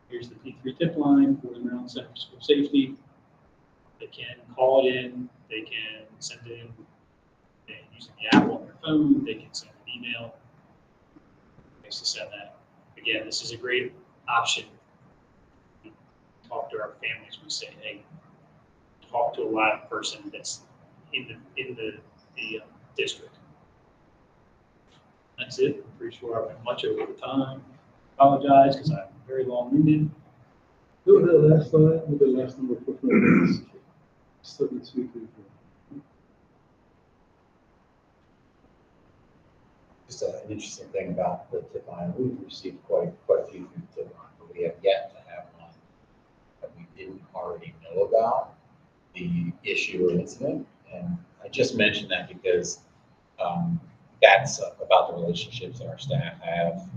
Here's the P3 tip line for the Maryland Center for School Safety. They can call it in, they can send it in using the app on their phone, they can send an email. Makes to send that. Again, this is a great option. We talk to our families, we say, hey, talk to a live person that's in the district. That's it. I'm pretty sure I went much over the time. Apologize because I'm very long-winded. Who was the last slide? With the last number of performance? 7,234. Just an interesting thing about the tip line, we've received quite a few through the tip line, but we have yet to have one didn't already know about the issue or incident. And I just mentioned that because that's about the relationships that our staff have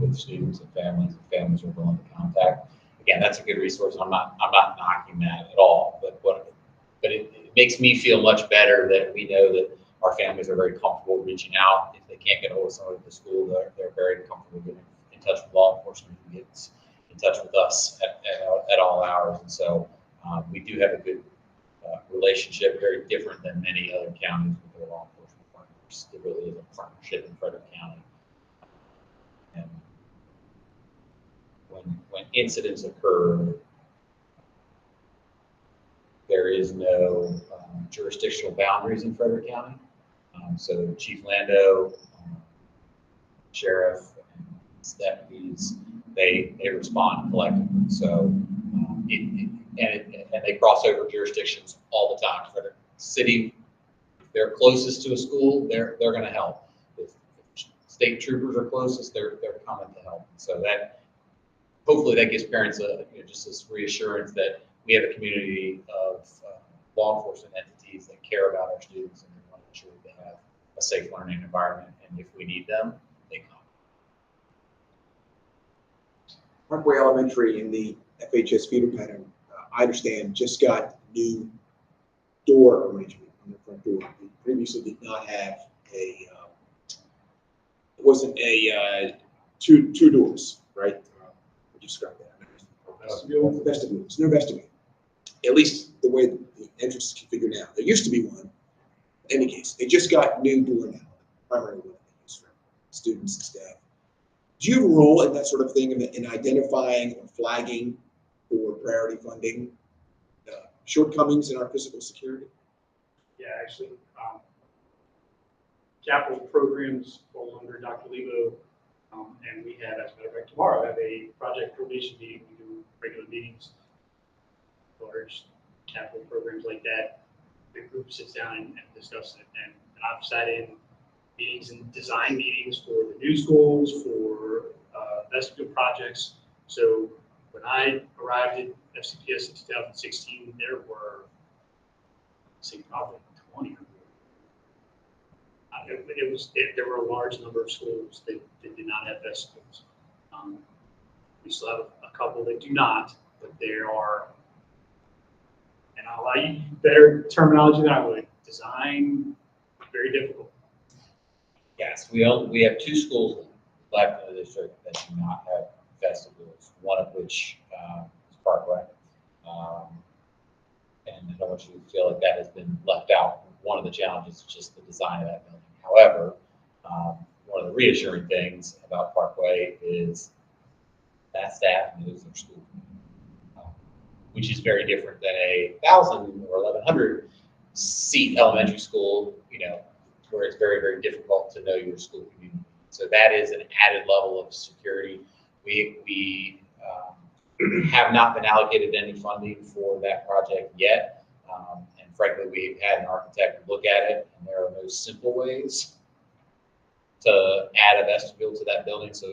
with students and families are willing to contact. Again, that's a good resource. I'm not knocking that at all, but it makes me feel much better that we know that our families are very comfortable reaching out. If they can't get hold of someone at the school, they're very comfortable getting in touch with law enforcement, who gets in touch with us at all hours. And so we do have a good relationship, very different than many other counties with their law enforcement partners. There really is a partnership in Frederick County. And when incidents occur, there is no jurisdictional boundaries in Frederick County. So Chief Lando, sheriff, and deputies, they respond collectively. So and they cross over jurisdictions all the time. Frederick City, if they're closest to a school, they're going to help. If state troopers are closest, they're coming to help. So that hopefully that gives parents just this reassurance that we have a community of law enforcement entities that care about our students and we want to ensure that they have a safe learning environment. And if we need them, they come. Parkway Elementary in the FHS feeder pattern, I understand, just got new door arrangement on the front door. They previously did not have it wasn't a two doors, right? Would you describe that? Vestibule. It's no vestibule. At least the way the entrance is configured now. There used to be one. In any case, they just got new door now, primary one they use for students and staff. Do you have a role in that sort of thing in identifying or flagging for priority funding shortcomings in our physical security? Yeah, actually, capital programs fall under Dr. Lebo, and we have, as a matter of fact, tomorrow, have a project coordination meeting. We do regular meetings, large capital programs like that. The group sits down and discusses it, and I've sat in meetings and design meetings for the new schools, for vestibule projects. So when I arrived at FCPS in 2016, there were, I'd say, probably 20 or more. There were a large number of schools that did not have vestibules. We still have a couple that do not, but there are, and I'll allow you better terminology than I would, design, very difficult. Yes, we have two schools left in the district that do not have vestibules, one of which is Parkway. And I don't want you to feel like that has been left out. One of the challenges is just the design of that building. However, one of the reassuring things about Parkway is that staff knows their school, which is very different than a 1,000 or 1,100 seat elementary school, where it's very, very difficult to know your school community. So that is an added level of security. We have not been allocated any funding for that project yet. And frankly, we've had an architect look at it, and there are no simple ways to add a vestibule to that building. So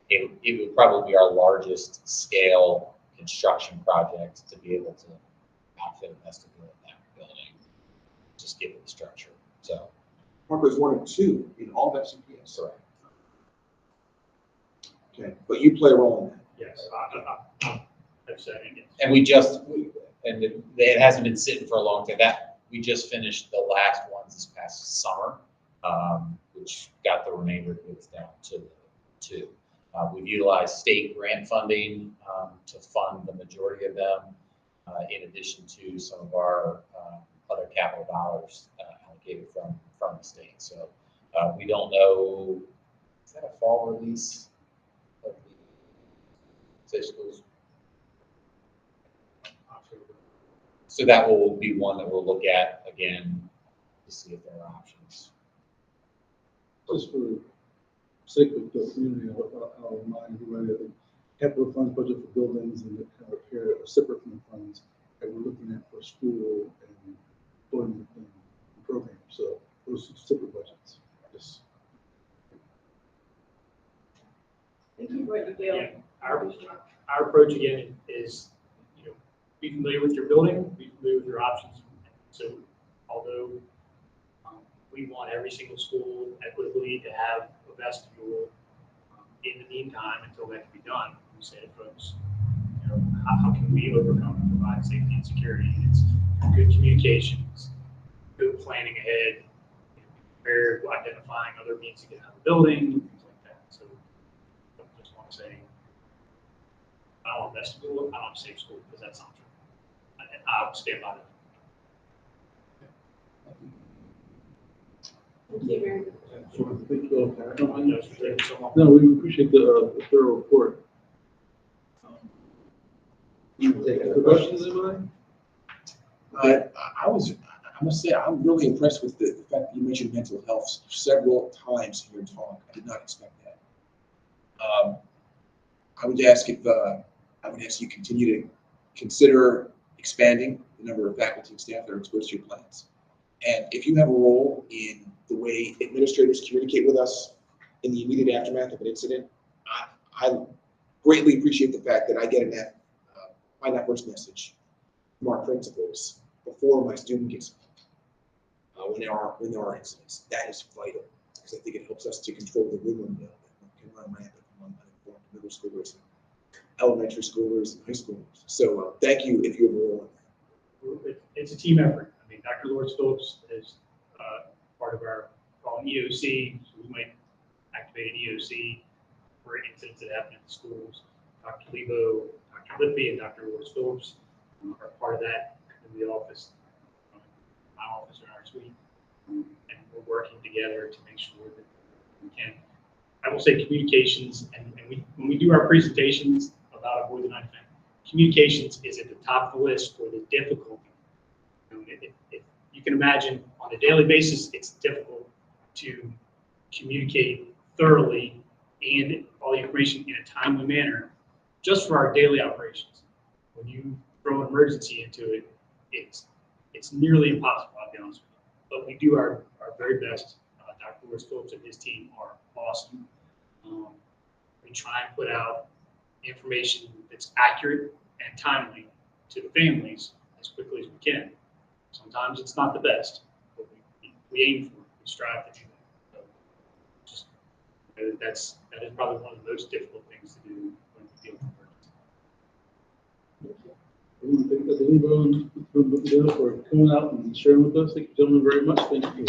it would probably be our largest scale construction project to be able to outfit a vestibule in that building, just given the structure. So Parkway is one of two in all of FCPS. correct. Okay, but you play a role in that. Yes, I've said it. And it hasn't been sitting for a long time. We just finished the last ones this past summer, which got the remainder of it down to two. We've utilized state grant funding to fund the majority of them, in addition to some of our other capital dollars allocated from the state. So we don't know, is that a fall release of the safe schools? So that will be one that we'll look at again to see if there are options. Just for sake of the community, I'll remind everybody that the capital funds budget for buildings and the kind of repair are separate from the funds that we're looking at for school and employment and programs. So those are separate budgets. Yes. Thank you for what you do. Yeah, our approach again is, be familiar with your building, be familiar with your options. So although we want every single school equitably to have a vestibule, in the meantime, until that can be done, we say to folks, you know, how can we overcome and provide safety and security? And it's good communications, good planning ahead, prepared, identifying other means to get out of the building, things like that. So I just want to say, I don't want vestibule, I don't want a safe school, because that's not true. And I'll stand by that. Thank you very much. So thank you all. Those are taking so long. No, we appreciate the thorough report. You take the questions, anybody? I must say, I'm really impressed with the fact that you mentioned mental health several times in your talk. I did not expect that. I would ask you continue to consider expanding the number of faculty and staff that are exposed to your plans. And if you have a role in the way administrators communicate with us in the immediate aftermath of an incident, I greatly appreciate the fact that I get find that first message from our principals before my student gets when there are incidents. That is vital, because I think it helps us to control the rumor mill that can run rampant among uninformed middle schoolers, elementary schoolers, and high schoolers. So thank you if you have a role in that. It's a team effort. I mean, Dr. Lawrence Phillips is part of our EOC, so we might activate an EOC for incidents that happen at the schools. Dr. Lebo, Dr. Lippy, and Dr. Lawrence Phillips are part of that in the office, my office in our suite, and we're working together to make sure that we can. I will say communications, and when we do our presentations about Avoid the Night event, communications is at the top of the list for the difficulty. You can imagine on a daily basis, it's difficult to communicate thoroughly and all the information in a timely manner, just for our daily operations. When you throw an emergency into it, it's nearly impossible, I'll be honest with you. But we do our very best. Dr. Lawrence Phillips and his team are awesome. We try and put out information that's accurate and timely to the families as quickly as we can. Sometimes it's not the best, but we aim for it. We strive to do that. So just, that is probably one of the most difficult things to do when we deal with emergency. I want to thank Dr. Lebo and Bill for coming out and sharing with us. Thank you, gentlemen, very much. Thank you.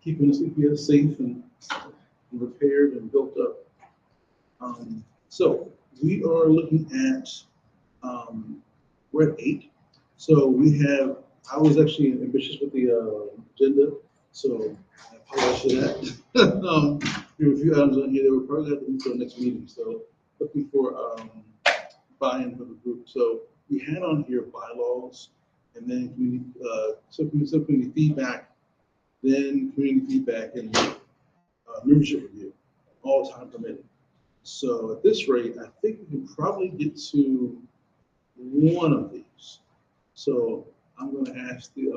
Keeping us safe and repaired and built up. So we are looking at, we're at 8. So I was actually ambitious with the agenda, so I apologize for that. There were a few items on here that we're probably going to have to move to the next meeting. So looking for buy-in from the group. So we had on here bylaws, and then community feedback, then community feedback, and membership review, all time permitted. So at this rate, I think we can probably get to one of these. So I'm going to ask the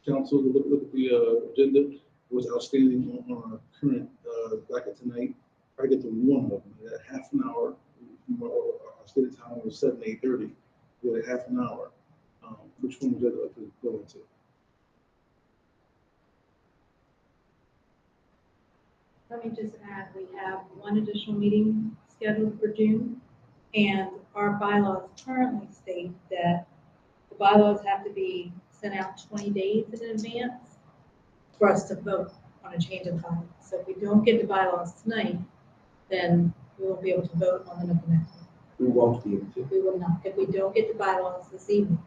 council to look at the agenda, what's outstanding on our current docket tonight. Try to get to one of them. We got half an hour. Our stated time was 7 to 8:30. We got a half an hour. Which one would you like to go into? Let me just add, we have one additional meeting scheduled for June, and our bylaws currently state that the bylaws have to be sent out 20 days in advance for us to vote on a change of bylaws. So if we don't get the bylaws tonight, then we won't be able to vote on them at the next meeting. We won't be able to. We will not. If we don't get the bylaws this evening,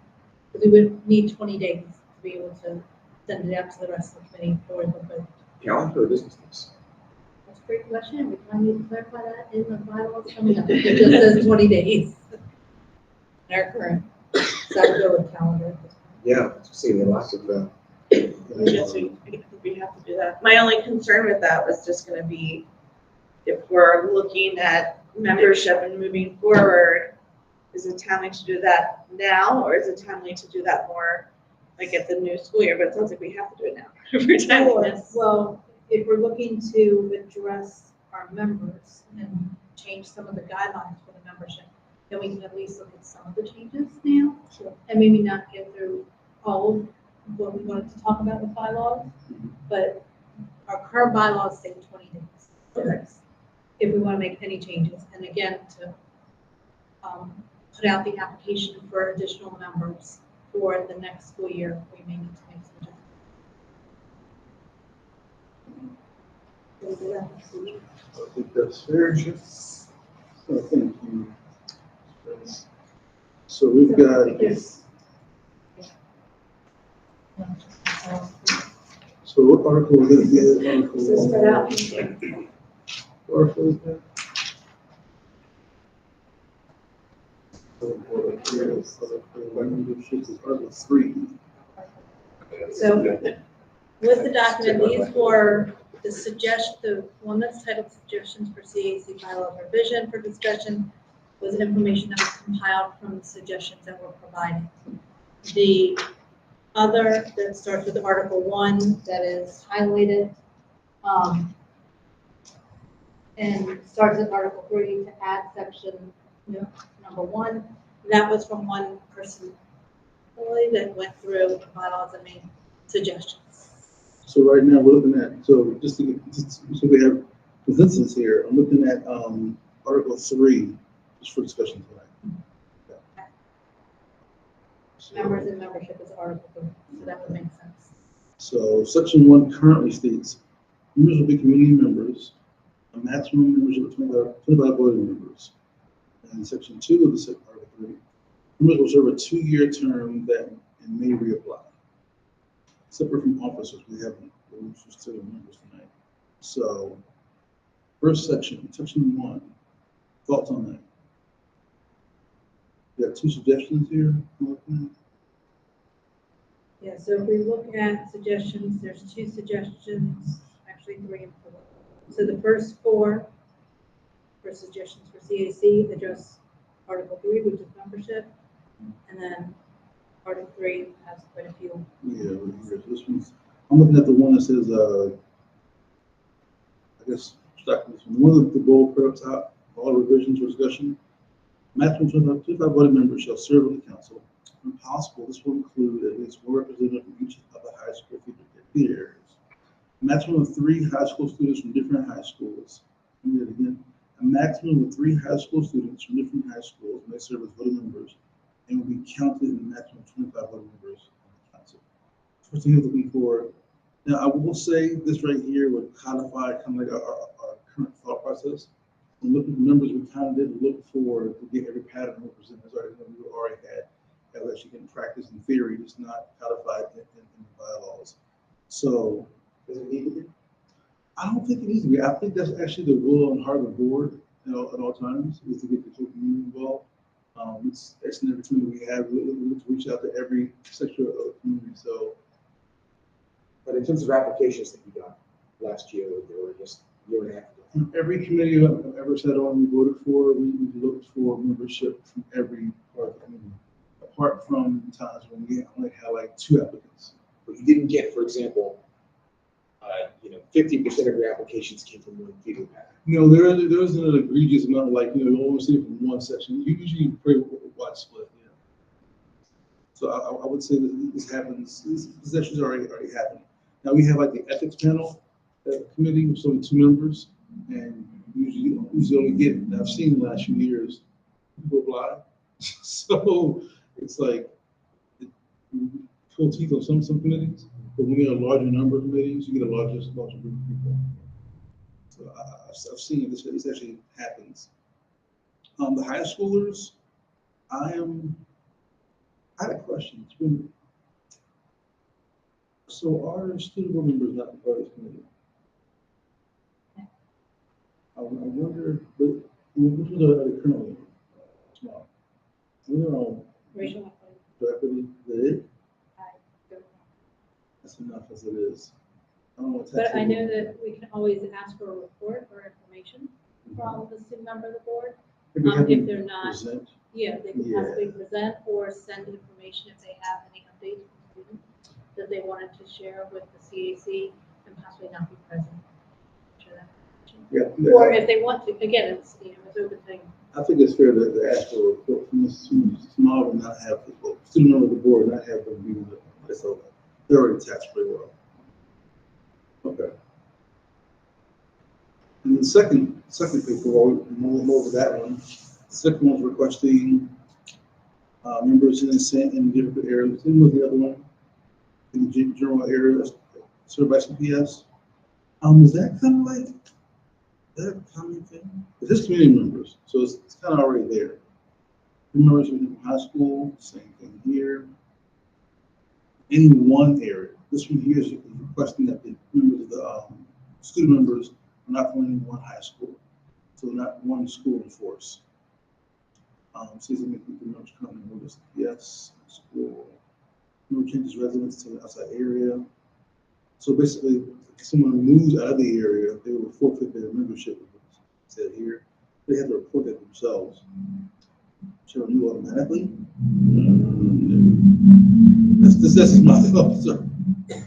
we would need 20 days to be able to send it out to the rest of the committee for the vote. Calendar or business days? That's a great question. We probably need to clarify that in the bylaws coming up. It just says 20 days. Our current, so I would go with calendar. Yeah, seeing lots of. I guess we have to do that. My only concern with that was just going to be if we're looking at membership and moving forward, is it timely to do that now, or is it timely to do that more like at the new school year? But it sounds like we have to do it now for timeliness. Well, if we're looking to address our members and change change some of the guidelines for the membership, then we can at least look at some of the changes now. And maybe not get through all of what we wanted to talk about with bylaws, but our current bylaws say 20 days. Okay. If we want to make any changes, and again, to put out the application for additional members for the next school year, we may need to make some adjustments. We'll do that next week. I think that's fair. So thank you. So we've got, Yes. so what article is it? Article So spread out. Article is that? Article 3. So with the document, these were the one that's titled Suggestions for CAC Bylaw Revision for Discussion was information that was compiled from the suggestions that were provided. The other that starts with Article 1 that is highlighted, and starts at Article 3 to add section number 1. That was from one person that went through the bylaws and made suggestions. So right now, we're looking at, so just to get, so we have consensus here, I'm looking at Article 3, just for discussion tonight. Okay. So- Members and membership is Article 3, so that would make sense. So section 1 currently states, members will be community members, a maximum membership of 25 voting members. And section 2 of the Article 3, members will serve a 2-year term that and may reapply. Separate from officers, we haven't, we're still members tonight. So, first section, section 1, thoughts on that? We got 2 suggestions here. Yeah, so if we look at suggestions, there's 2 suggestions, actually 3 and 4. So the first 4 for suggestions for CAC address Article 3, which is membership, and then Article 3 has quite a few. Yeah, here's this one's, I'm looking at the one that says, I guess, start with this one. One of the bold put up top, all revisions for discussion. Maximum 25 voting members shall serve on the council. When possible, this will include at least 1 representative from each of the high school theater areas. Maximum of 3 high school students from different high schools. Let me read it again. A maximum of 3 high school students from different high schools may serve as voting members and will be counted in the maximum of 25 voting members on the council. First thing you're looking for. Now, I will say this right here would codify kind of like our current thought process. When looking for members, we kind of did look for to get every pattern represented. That's already we already had. That was actually getting practice in theory, just not codified in the bylaws. So, does it need to be? I don't think it needs to be. I think that's actually the will and heart of the board at all times, is to get the community involved. It's an opportunity we have to reach out to every sector of the community. So, But in terms of applications that you got last year, or just a year and a half ago, every committee I've ever sat on, we voted for, we looked for membership from every part of the community. Apart from times when we only had like 2 applicants. but you didn't get, for example, 50% of your applications came from one theater pattern. No, there isn't an egregious amount, like, you always see it from one section. You usually pretty wide split, yeah. So I would say that this happens, this actually already happened. Now we have like the ethics panel, committee, with only 2 members, and usually only get, and I've seen in the last few years, people apply. So it's like, pull teeth on some committees, but when you get a larger number of committees, you get a larger group of people. So I've seen this actually happens. The high schoolers, I had a question. So are student board members not part of this committee? I wonder, but which ones are they currently? Tomorrow. We're all Racial equity. directly, that it? I don't know. That's enough as it is. I don't know what But I know tax- that we can always ask for a report or information from the student member of the board. Maybe have if them they're not- present. Yeah, they can Yeah. possibly present or send information if they have any updates from students that they wanted to share with the CAC and possibly not be present. Sure that. Yeah, Or if they want to, again, it's, you know, it's open thing. I think it's fair to ask for a report from the students, small and not have, the student member of the board, not have them be the, so they're already attached pretty well. Okay. And the second paper, we'll move over that one. The second one's requesting, members in different areas, same with the other one, in the general areas, served by CPS. Is that kind of like, that a common thing? It's just community members, so it's kind of already there. Members in high school, same thing here. Any one area, this one here is requesting that the members of the, student members are not from any one high school, so not one school in force. Season making the members come and notice, yes, school, no changes residents to the outside area. So basically, if someone moves out of the area, they will forfeit their membership. Said here, they have to report that themselves. Should renew automatically? That's my thought, sir. The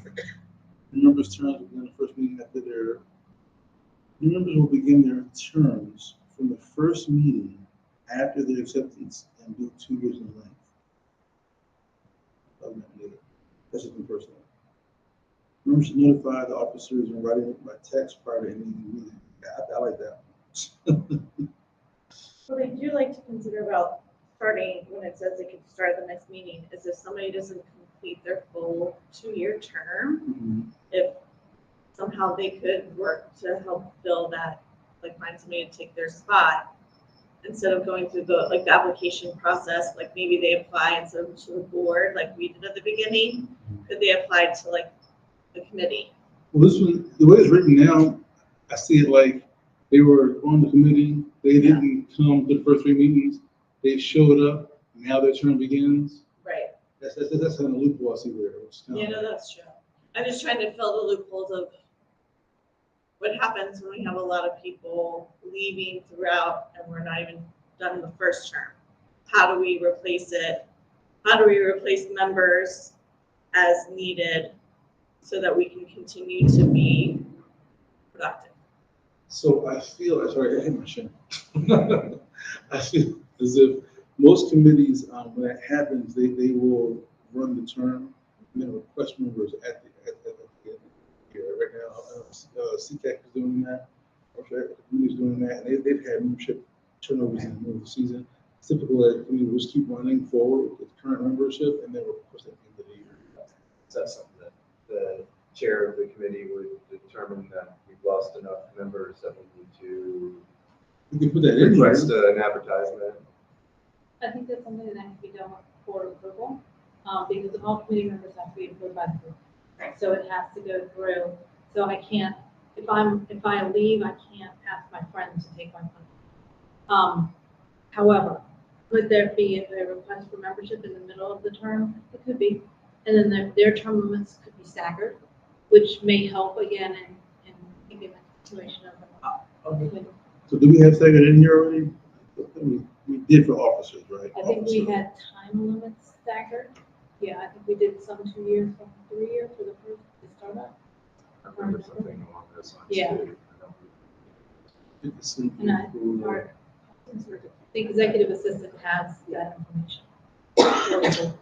members' terms will begin the first meeting after their, the members will begin their terms from the first meeting after their acceptance and do 2 years in length. That's just me personally. Members should notify the officers in writing by text prior to any meeting. I like that. What I do like to consider about starting, when it says they can start at the next meeting, is if somebody doesn't complete their full 2-year term, if somehow they could work to help fill that, like find somebody to take their spot, instead of going through the, like the application process, like maybe they apply instead of to the board, like we did at the beginning, could they apply to like the committee? Well, this one, the way it's written now, I see it like they were on the committee, they didn't come to the first 3 meetings, they showed up, now their term begins. Right. That's kind of loophole I see there. It's kind Yeah, of no, that's true. I'm just trying to fill the loopholes of what happens when we have a lot of people leaving throughout and we're not even done the first term. How do we replace it? How do we replace members as needed so that we can continue to be productive? So I feel, sorry, I hit my shin. I feel as if most committees, when that happens, they will run the term and then request members at the end of the year. Right now, CCAC is doing that, the committee is doing that, and they've had membership turnovers in the middle of the season. It's typical that the committee will just keep running forward with current membership and then request at the end of the year. Is that something that the chair of the committee would determine that we've lost enough members that we need to You can put that in here. request an advertisement? I think that's something that can be done with board approval, because all committee members have to be approved by the board. So it has to go through, so I can't, if I leave, I can't ask my friends to take my place. However, could there be a request for membership in the middle of the term? It could be, and then their term limits could be staggered, which may help again in keeping the situation open. So do we have staggered in here already? We did for officers, right? I think we Officers. had time limits staggered. Yeah, I think we did some 2 years, some 3 years for the first, to start up. I remember something along those lines. Yeah. too. It's in- And the executive assistant has that information.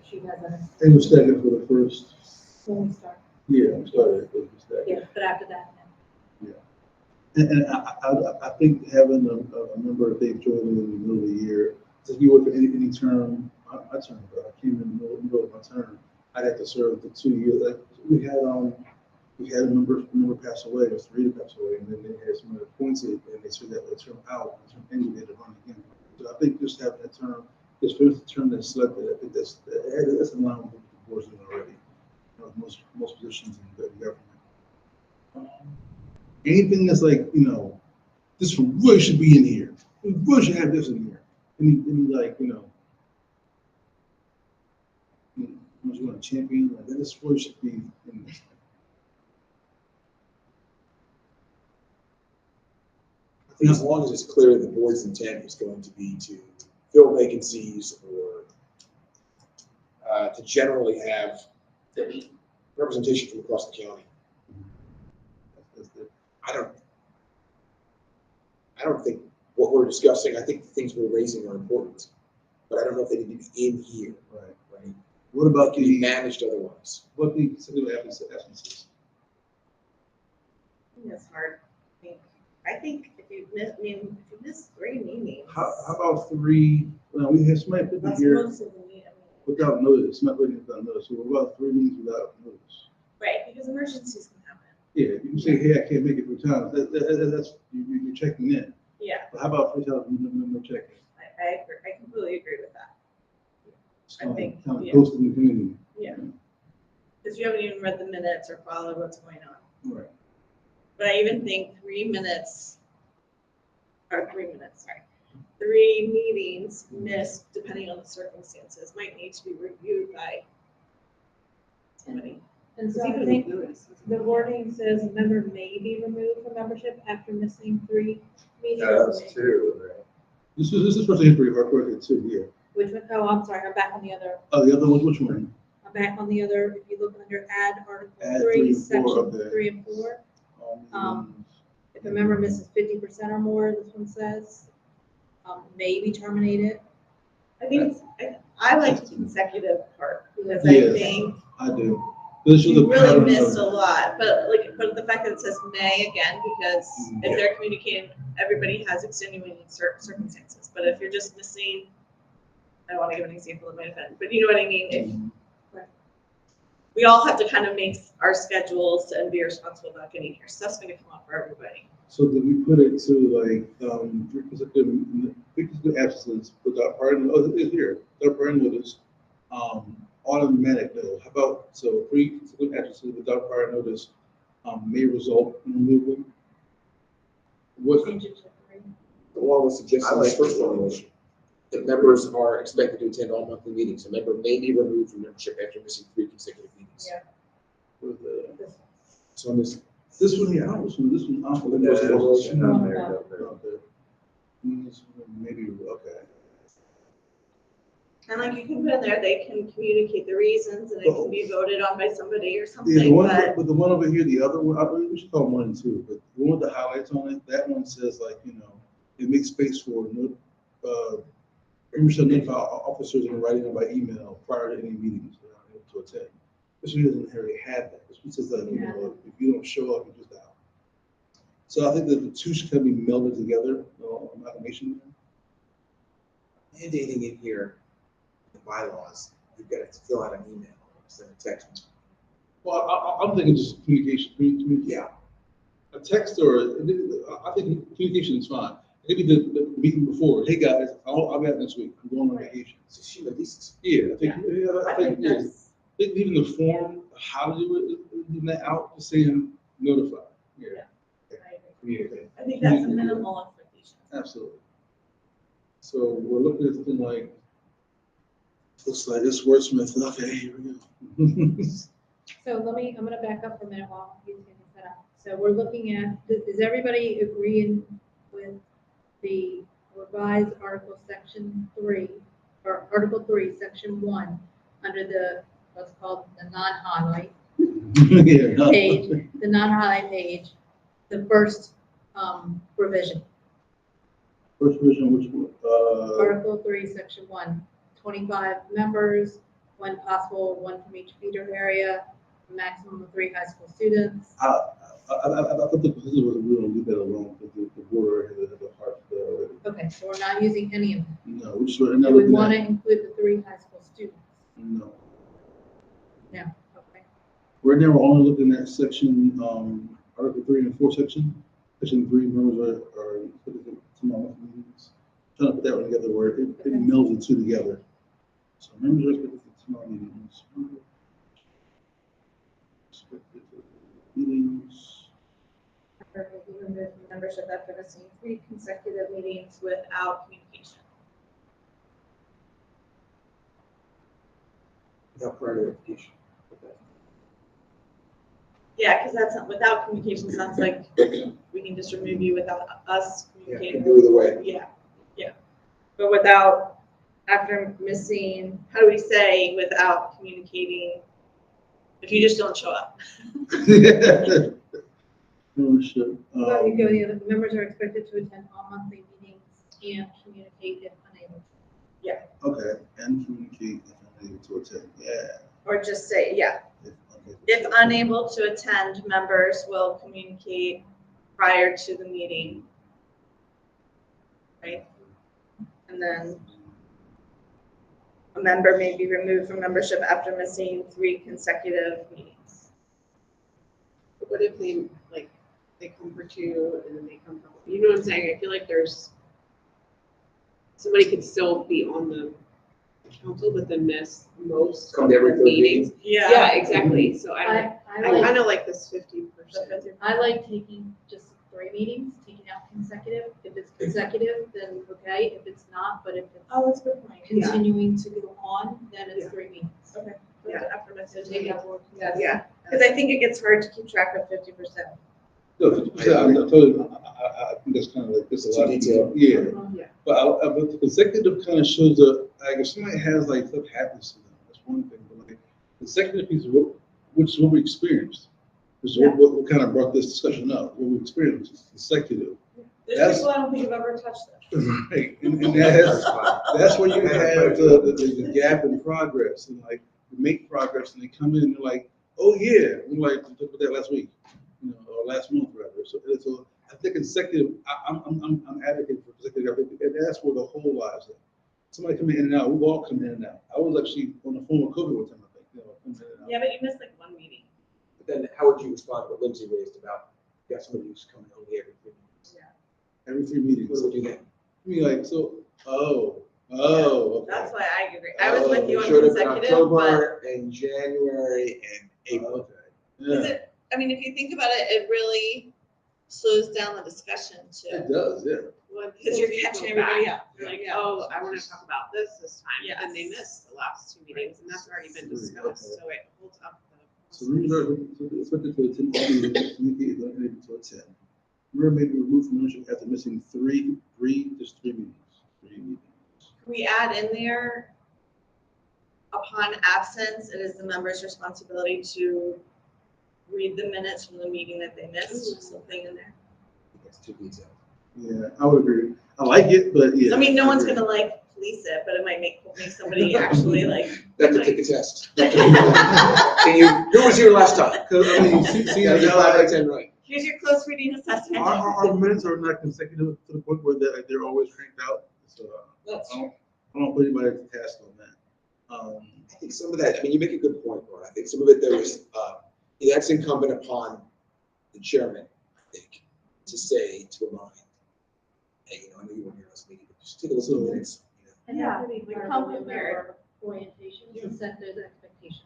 She has that They were staggered for the first, when we start. yeah, we started, it was staggered. Yeah, but after that, no. And I think having a member, if they joined in the middle of the year, if you work for any term, I turned, but I came in the middle of my term, I'd have to serve the 2 years. Like, we had a member pass away, it was 3 that passed away, and then they had someone appointed, and they served that term out, and term ended, they had to run again. So I think just having that term, this first term that's selected, I think that's in line with what the board's doing already. You know, most positions in the government. Anything that's like, this really should be in here. We really should have this in here. Any like, you want to champion, like this really should be in there. I think as long as it's clear the board's intent is going to be to fill vacancies or to generally have representation from across the county. I don't, I don't think what we're discussing, I think the things we're raising are important, but I don't know if they need to be in here, Right. right? What about Can be the, managed otherwise. what the single absences? I think that's hard. I think if you miss, if you miss 3 meetings. How about 3, well, we have somebody put That's here most of the meeting. without notice, somebody putting it without notice, so what about 3 meetings without notice? Right, because emergencies can happen. Yeah, if you say, hey, I can't make it 3 times, that's, you're checking in. Yeah, But how about 3 times, no checking? I agree. I completely agree with that. It's I kind think, of yeah. ghosting the community. Yeah. Because you haven't even read the minutes or followed what's going on. Right. But I even think 3 minutes, or 3 minutes, sorry. 3 meetings missed, depending on the circumstances, might need to be reviewed by somebody. And so I think the wording says a member may be removed from membership after missing 3 meetings. No, that's 2, right? This is first history of our project too, here. Which one? Oh, I'm sorry, I'm back on the other, Oh, the other one, which one? I'm back on the other, if you look under add article Add 3, 3 and 4, section okay. 3 and 4. Um, If a member misses 50% or more, this one says, may be terminated. I think, I like the consecutive part, because Yes. I think I do. This is you the really pattern missed of- a lot, but the fact that it says may again, because if they're communicating, everybody has extenuating circumstances, but if you're just missing, I don't want to give an example that might offend, but you know what I mean? If we all have to kind of make our schedules and be responsible about getting here, so that's gonna come up for everybody. So did we put it to like, 3 consecutive absences without prior, oh, it is here, without prior notice, automatic though, how about, so 3 consecutive absences without prior notice, may result in removal? What, Change it to 3. Along with suggesting the first formulation, that members are expected to attend all monthly meetings. A member may be removed from membership after missing 3 consecutive meetings. Yeah. with the, So on this, this one here, I don't, this one, I don't. Yeah, know. there's none there, no, there. Okay. Maybe, okay. And like you can put in there, they can communicate the reasons and it can be voted on by somebody or Yeah, the something, one, but but the one over here, the other one, I believe we should call 1 and 2, but the one with the highlights on it, that one says like, it makes space for, members shall notify officers in writing or by email prior to any meetings that are able to attend. This one doesn't really have that. This one says that, if you don't show up, you're just out. So I think that the 2 should kind of be melded together, amalgamation. mandating in here, the bylaws, you've got to fill out an email, send a text. Well, I'm thinking just communication. Yeah. A text or, I think communication is fine. Maybe the meeting before, hey guys, I'll be out next week, I'm going on vacation. So she releases. Yeah, I think, I think that's, I think even the form, how to do it, leaving that out, just saying notify. Yeah, communicate. I think that's a minimal expectation. Absolutely. So we're looking at something like, looks like this wordsmith, okay, here we go. So I'm gonna back up for a minute while he's getting set up. So we're looking at, does everybody agree with the revised Article Section 3, or Article 3, Section 1, under the, what's called the non-highlight Yeah. page, the non-highlight page, the first revision, First version, which one? Article 3, Section 1, 25 members, 1 possible, 1 from each feeder area, a maximum of 3 high school students. I thought the position was we don't leave that alone, because the board has a heart, Okay, so we're not using any of them. no, which, and Do now we looking want to at, include the 3 high school students? no. No, okay. Right now, we're only looking at section, Article 3 and 4 section. Section 3 members are tomorrow meetings. Trying to put that one together where it melds the 2 together. So members are expected to tomorrow meetings. Expected to meetings. Remove membership after missing 3 consecutive meetings without communication. Without prior notification. Yeah, because that's not, without communication sounds like we can just remove you without us Yeah, communicating. do either way. Yeah. But without, after missing, how do we say without communicating, if you just don't show up? Membership. Well, you go, the other members are expected to attend all monthly meetings and communicate if unable. Okay, and communicate if unable to attend, yeah. Or just say, yeah, Okay. if unable to attend, members will communicate prior to the meeting. Right? And then a member may be removed from membership after missing 3 consecutive meetings. But what if they, like, they come for 2 and then they come for, you know what I'm saying? I feel like somebody could still be on the council, but then miss most Come to every of the third meetings. Yeah, exactly. So I I like, kind of like this 50%. I like taking just 3 meetings, taking out consecutive. If it's consecutive, then okay. If it's not, but if it's Oh, that's a good point. Yeah. continuing to go on, then it's Yeah. 3 meetings. Okay. Yeah. After So missing take out more. Yes. Yeah, because I think it gets hard to keep track of 50%. No, 50%, I'm totally, I think that's kind of like, this a Too lot. detailed. Yeah, Yeah. but the consecutive kind of shows that, like, if somebody has like stuff happens to them, that's one thing, but like, consecutive is which is what we experienced. Which is what kind of brought this discussion up, what we experienced, which is consecutive. There's That's- people I don't think have ever touched them. Right, and that's where you have the gap in progress, and like, you make progress, and they come in, and they're like, oh yeah, we like, we talked about that last week, or last month rather, so I think consecutive, I'm advocating for consecutive, I think that's where the whole lies in. Somebody come in and out, we've all come in and out, I was actually on the phone with COVID one time, I think, coming in and out. Yeah, but you missed like 1 meeting. But then how would you respond to what Lindsay raised about, you got somebody who's coming only every 3 minutes? Every 3 meetings. What do we do then? I mean, like, so, okay. That's why I agree. I was with you on Showed up in consecutive, but October and January and April. Okay, yeah, I mean, if you think about it, it really slows down the discussion too. it does, yeah. Because you're catching everybody up. You're like, Yeah. oh, I want to talk about this time, but then they Yes. missed the last 2 meetings, and that's already been discussed, so it holds up So the. members are expected to attend all meetings, communicate if unable to attend. Member may be removed from membership after missing three meetings. 3 meetings. Can we add in there, upon absence, it is the member's responsibility to read the minutes from the meeting that they missed, something in there. That's too detailed. Yeah, I would agree. I like it, but yeah. I mean, no one's agree. gonna like police it, but it might make somebody actually like. That's to take a test. Can you, who was here last time? Cause I mean, see, Gotta get how 5 by like, 10 right. Here's your close reading assessment. our minutes are not consecutive to the point where they're always cranked out, so That's I don't put anybody to task on that. I think some of that, I mean, you make a good point, Laura. I think some of it there is, that's incumbent upon the chairman, I think, to say, to remind, hey, I know you weren't here last meeting, but just take a look at the minutes. And Yeah, that could be like part come of the prepared. member orientation to set those expectations.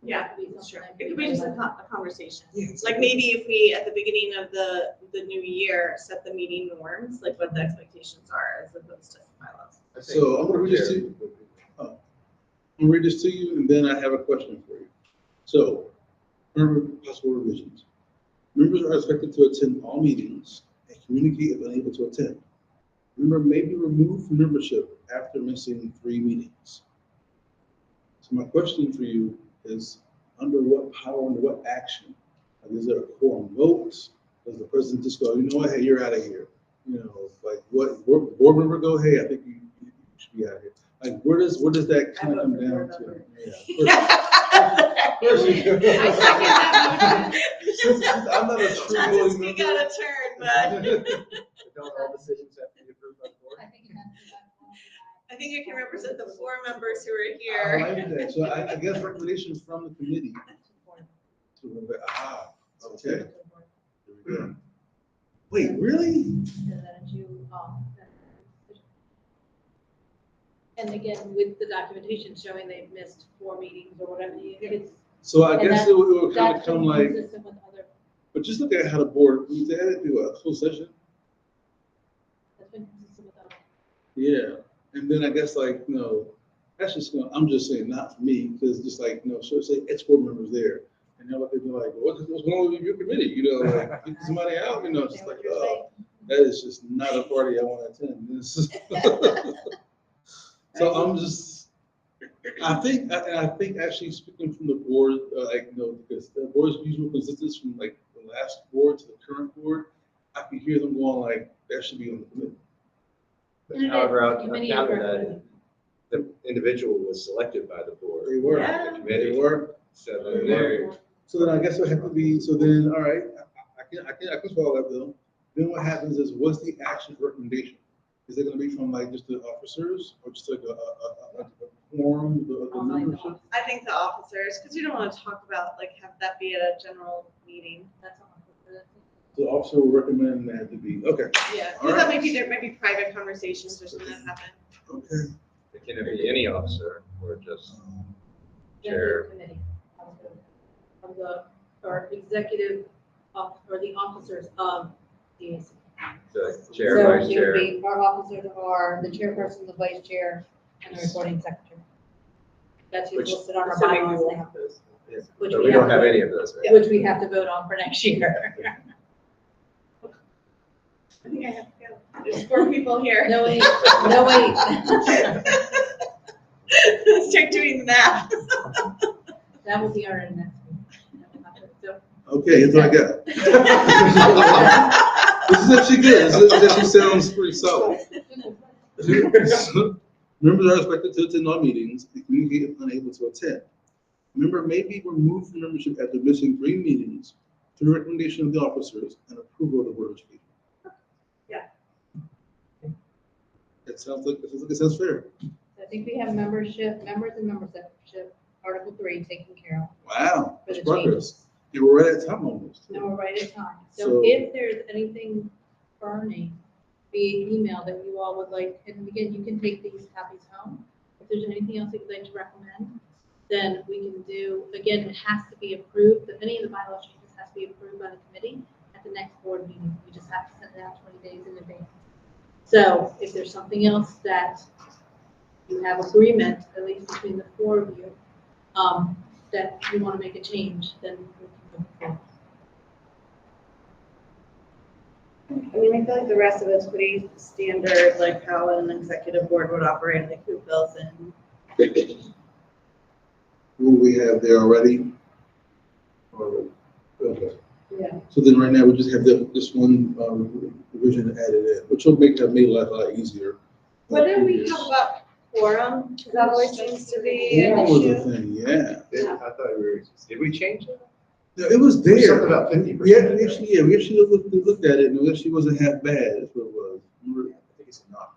Yeah, That could be that's true. something It could be just a conversation. Yeah, it's Like maybe if we, at the beginning of the new year, set the meeting norms, like what the expectations are as opposed to bylaws. So I'm gonna read this to you. I'm gonna read this to you, and then I have a question for you. So, remember possible revisions. Members are expected to attend all meetings and communicate if unable to attend. Member may be removed from membership after missing 3 meetings. So my question for you is, under what power, under what action? Like, is there a quorum vote? Does the president just go, you know what, hey, you're out of here? Like what, board member go, hey, I think you should be out of here. Like, where does that kind of I come vote for down board to? member. Yeah. First you- I second that motion. Since I'm not a true Not voting to speak member. out of turn, but Don't all decisions have to be approved by the board? I think it has to be done. I think you can represent the 4 members who are I here. like that. So I guess recommendations from the committee. Okay. There we go. Wait, really? And then you, and again, with the documentation showing they've missed 4 meetings or whatever, it's. So I And guess it would kind of That's come been like, consistent with other, but just look at how the board, they had to do a closed session. that's been consistent with other. Yeah, and then I guess like, that's just, I'm just saying, not for me, because just like, so say ex-board members there, and they're looking like, what's going on with your committee, like, get somebody out, it's just like, oh, that is just not a party I want to attend. This is- So I'm just, I think actually speaking from the board, because the board's usual consistency from like the the last board to the current board, I can hear them going like, that should be on the committee. But And it is, however, the I'll committee counter is that, recommending. the individual was selected by the board. They were. Yeah. The They committee, were. so then they're, So then I guess it have to be, so then, all right, I can swallow that bill. Then what happens is, what's the action recommendation? Is it gonna be from like just the officers or just like a forum, the membership? I think the officers, because you don't want to talk about, like, have that be at a general meeting. That's all. So the officer will recommend that to be, okay, Yeah, All because that right. might be, there might be private conversations or something that happen. okay. can it be any officer or just Executive chair? committee of the, or executive, or the officers of DAC. The chair, So vice it would chair? be, our officers are the chairperson, the vice chair, and the recording secretary. That's who's Which- listed on our Assuming we bylaws will now, have those. which So we we don't have have to- any of those, right? which we have to vote on for next year. I think I have to go. There's 4 people here. No, wait, no, wait. Start doing the math. That will be our next meeting. So, Okay, here's what I got. This is actually good. This actually sounds pretty solid. Members are expected to attend all meetings and communicate if unable to attend. Member may be removed from membership after missing 3 meetings through recommendation of the officers and approval of the board of education. Yeah. It sounds fair. I think we have members and membership, Article 3 taken care of. Wow, For that's the progress. changes. And we're right at time almost. And we're right at time. So- So if there's anything burning via email that you all would like, and again, you can take these copies home. If there's anything else that you'd like to recommend, then we can do, again, it has to be approved, but any of the bylaw changes has to be approved by the committee at the next board meeting. We just have to send it out 20 days in advance. So if there's something else that you have agreement, at least between the 4 of you, that you want to make a change, then we can go forward. I mean, I feel like the rest of it's pretty standard, like how an executive board would operate, like who fills in. Who we have there already? Okay. Yeah. So then right now, we just have this one revision added in, which will make that made life a lot easier. What did we have about quorum? Because that always seems to be an Quorum was a issue. thing, yeah. I thought did we change it? No, it was There's there. something about 50%. We actually looked at it, and it actually wasn't half bad, that's what it was. Remember, I think it's not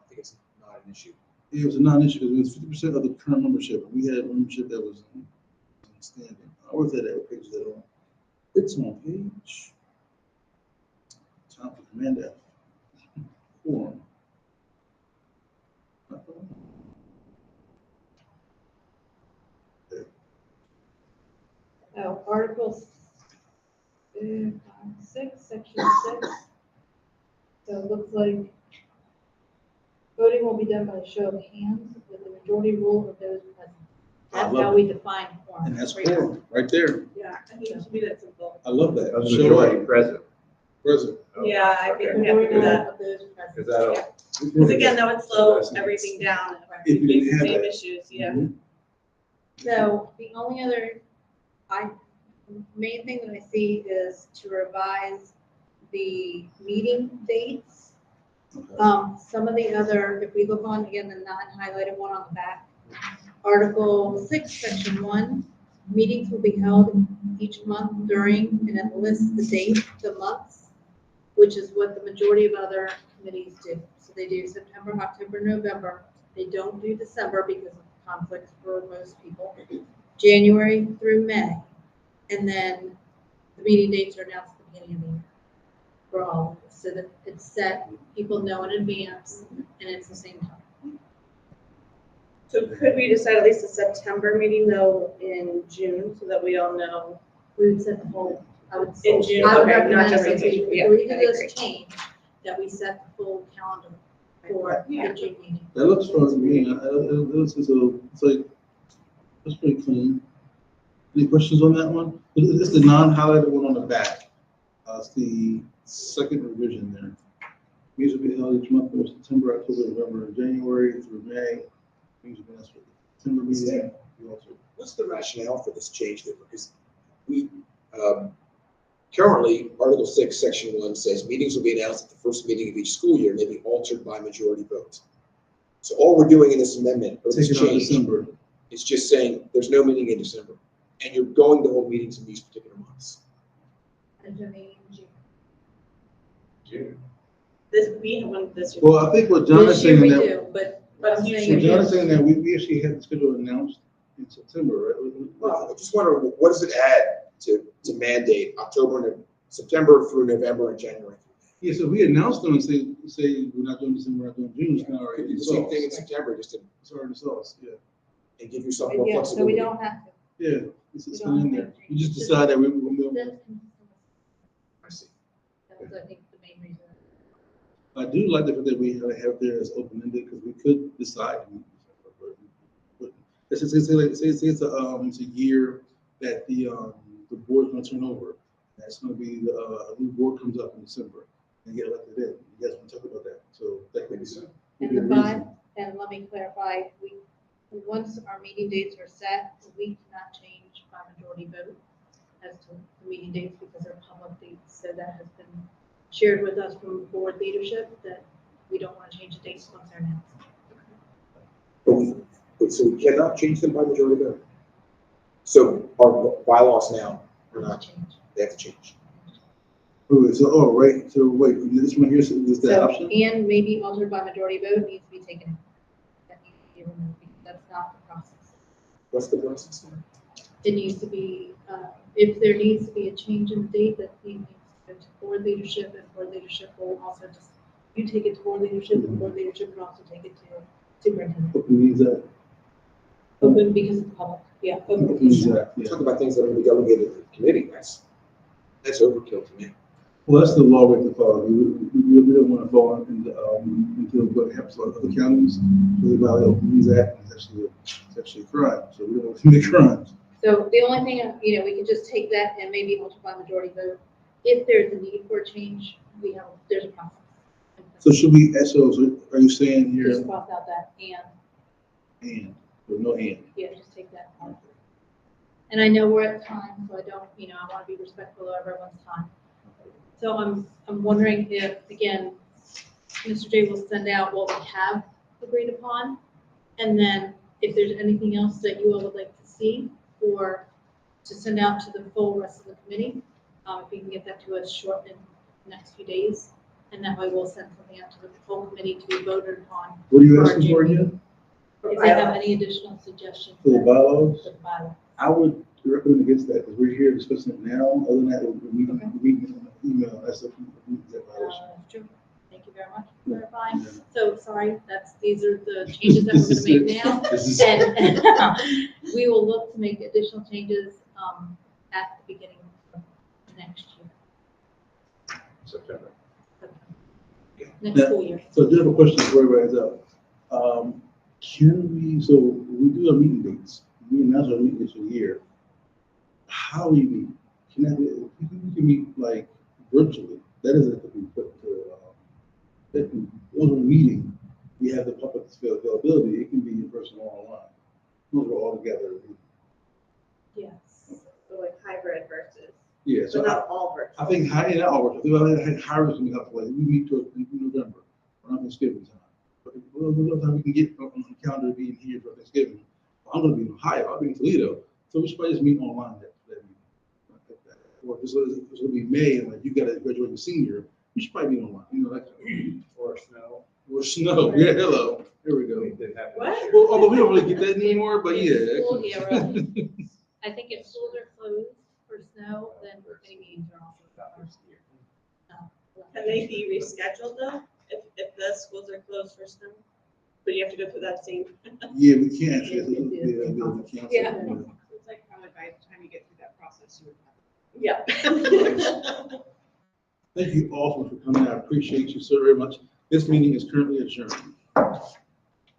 an issue. it was a non-issue, because it was 50% of the current membership, and we had membership that was standing. Where's that at, page that on? It's on page. Time for Command F. Quorum. Oh, Article 6, Section 6. So it looks like voting will be done by a show of hands with the majority rule of those present. I That's love how we define quorum. And that's quorum, right there. Yeah, I think it should be that simple. I love that. Of the Show majority up, present. present. Oh, Yeah, I think okay. we have to do that. Of those present. Because that'll, Because again, that would slow That's nice. everything down. If you didn't It's the have same that. issues, yeah. Mhm. So the only other, main thing that I see is to revise the meeting dates. Okay. Some of the other, if we look on, again, the non-highlighted one on the back, Article 6, Section 1, meetings will be held each month during, and it lists the date, the months, which is what the majority of other committees do. So they do September, October, November. They don't do December because of conflicts for most people. January through May. And then the meeting dates are announced at the beginning of the year for all of us, so that it's set, people know in advance, and it's the same time. So could we decide at least a September meeting though in June so that we all know? We would set the whole, I would. In June, I would okay, not recommend just that in we June. Yeah, agree to I this agree. change, that we set the full calendar for the Yeah. June meeting. That looks fun to me. It's like, that's pretty clean. Any questions on that one? It's the non-highlighted one on the back. It's the second revision there. Meetings will be held each month from September, October, November, and January through May. Meetings will be held for the September meeting. We also- What's the rationale for this change then? Because we, Currently, Article 6, Section 1 says meetings will be announced at the first meeting of each school year and may be altered by majority vote. So all we're doing in this amendment, or this Take it out change, December. is just saying there's no meeting in December. And you're going to hold meetings in these particular months. And to me, June. June. We have one this year. Well, I think what John is This year saying we that, do, but I'm so saying. John is saying that we actually had the schedule announced in September, right? Well, I just wonder, what does it add to mandate October and September through November and January? Yeah, so we announced them and say we're not doing December, we're not doing June, it's kind of Could already do in the the same sauce. thing in September, just to, It's already in the sauce, yeah. and give yourself more Yeah, so we flexibility. don't have to. Yeah, it's We kind of in don't there. have to We just change. decide that we That's will. consistent. I see. That was, I think, the main reason. I do like the fact that we have there as open-ended, because we could decide. But let's just say it's a year that the board's gonna turn over. That's gonna be, a new board comes up in December and get elected in. You guys wanna talk about that? So that could be some. And the five, and let me clarify, once our meeting dates are set, we cannot change by majority vote as to the meeting dates because they're public dates. So that has been shared with us from board leadership that we don't want to change the dates once they're announced. So we cannot change them by majority vote. So our bylaws now are not, Change. they have to change. Wait, so, right, so wait, this one here, so is that So, option? and maybe altered by majority vote needs to be taken out. That needs to be removed because that's not the process. What's the process? It needs to be, if there needs to be a change in the date, that needs to go to board leadership, and board leadership will also just, you take it to board leadership, and board leadership can also take it to superintendent. Open means that. Open because it's public, yeah. Open Open means because- that, yeah. Talk about things that are gonna be delegated to the committee, that's overkill to me. Well, that's the law we have to follow. We don't want to fall into what happens to other counties. So we violate Open Meetings Act, and it's actually a crime. So we don't want to commit crimes. So the only thing, we can just take that and maybe alter by majority vote. If there's a need for a change, there's a process. So should we, so are you saying here, Just cross out that and, with no and? yeah, just take that part. And I know we're at time, so I don't, I want to be respectful of everyone's time. So I'm wondering if, again, Mr. J will send out what we have agreed upon. And then if there's anything else that you all would like to see or to send out to the full rest of the committee, if you can get that to us short in the next few days. And that way we'll send something out to the full committee to be voted upon. What are you for our asking June for meeting. again? If they have any additional suggestions. For the bylaws? For the bylaw. I would recommend against that, because we're here discussing it now. Other than that, we're meeting on email. That's the violation. True. Thank you very much for clarifying. So, sorry, these are the changes that we're gonna make now. This is- And we will look to make additional changes, at the beginning of next year, September. next school year. So I do have a question before everybody ends up. So we do our meeting dates. We announce our meeting dates for the year. How we meet? We can meet like virtually. That doesn't have to be put to, when we're meeting, we have the public availability. It can be in person or online. Those are all together. Yes. So like hybrid versus, Yeah, but so not all virtual. I think high, I think higher is coming up, like, we meet in November, around Thanksgiving time. But what time we can get on the calendar being here for Thanksgiving? I'm gonna be in Ohio, I'll be in Toledo, so we should probably just meet online that meeting. Or if it's gonna be May, and like, you gotta graduate a senior, we should probably be online, that kind Or snow. of. Or snow, yeah, hello, there we go. We did have. What? Well, although we don't really get that anymore, but yeah. School, yeah, right. I think if schools are closed for snow, then many meetings are also. Can they be rescheduled though, if the schools are closed for snow? But you have to go through that same. Yeah, we can't. Yeah, We can't. Yeah. So it's like probably by the time you get through that process, you would have. Yeah. Thank you all for coming. I appreciate you so very much. This meeting is currently adjourned.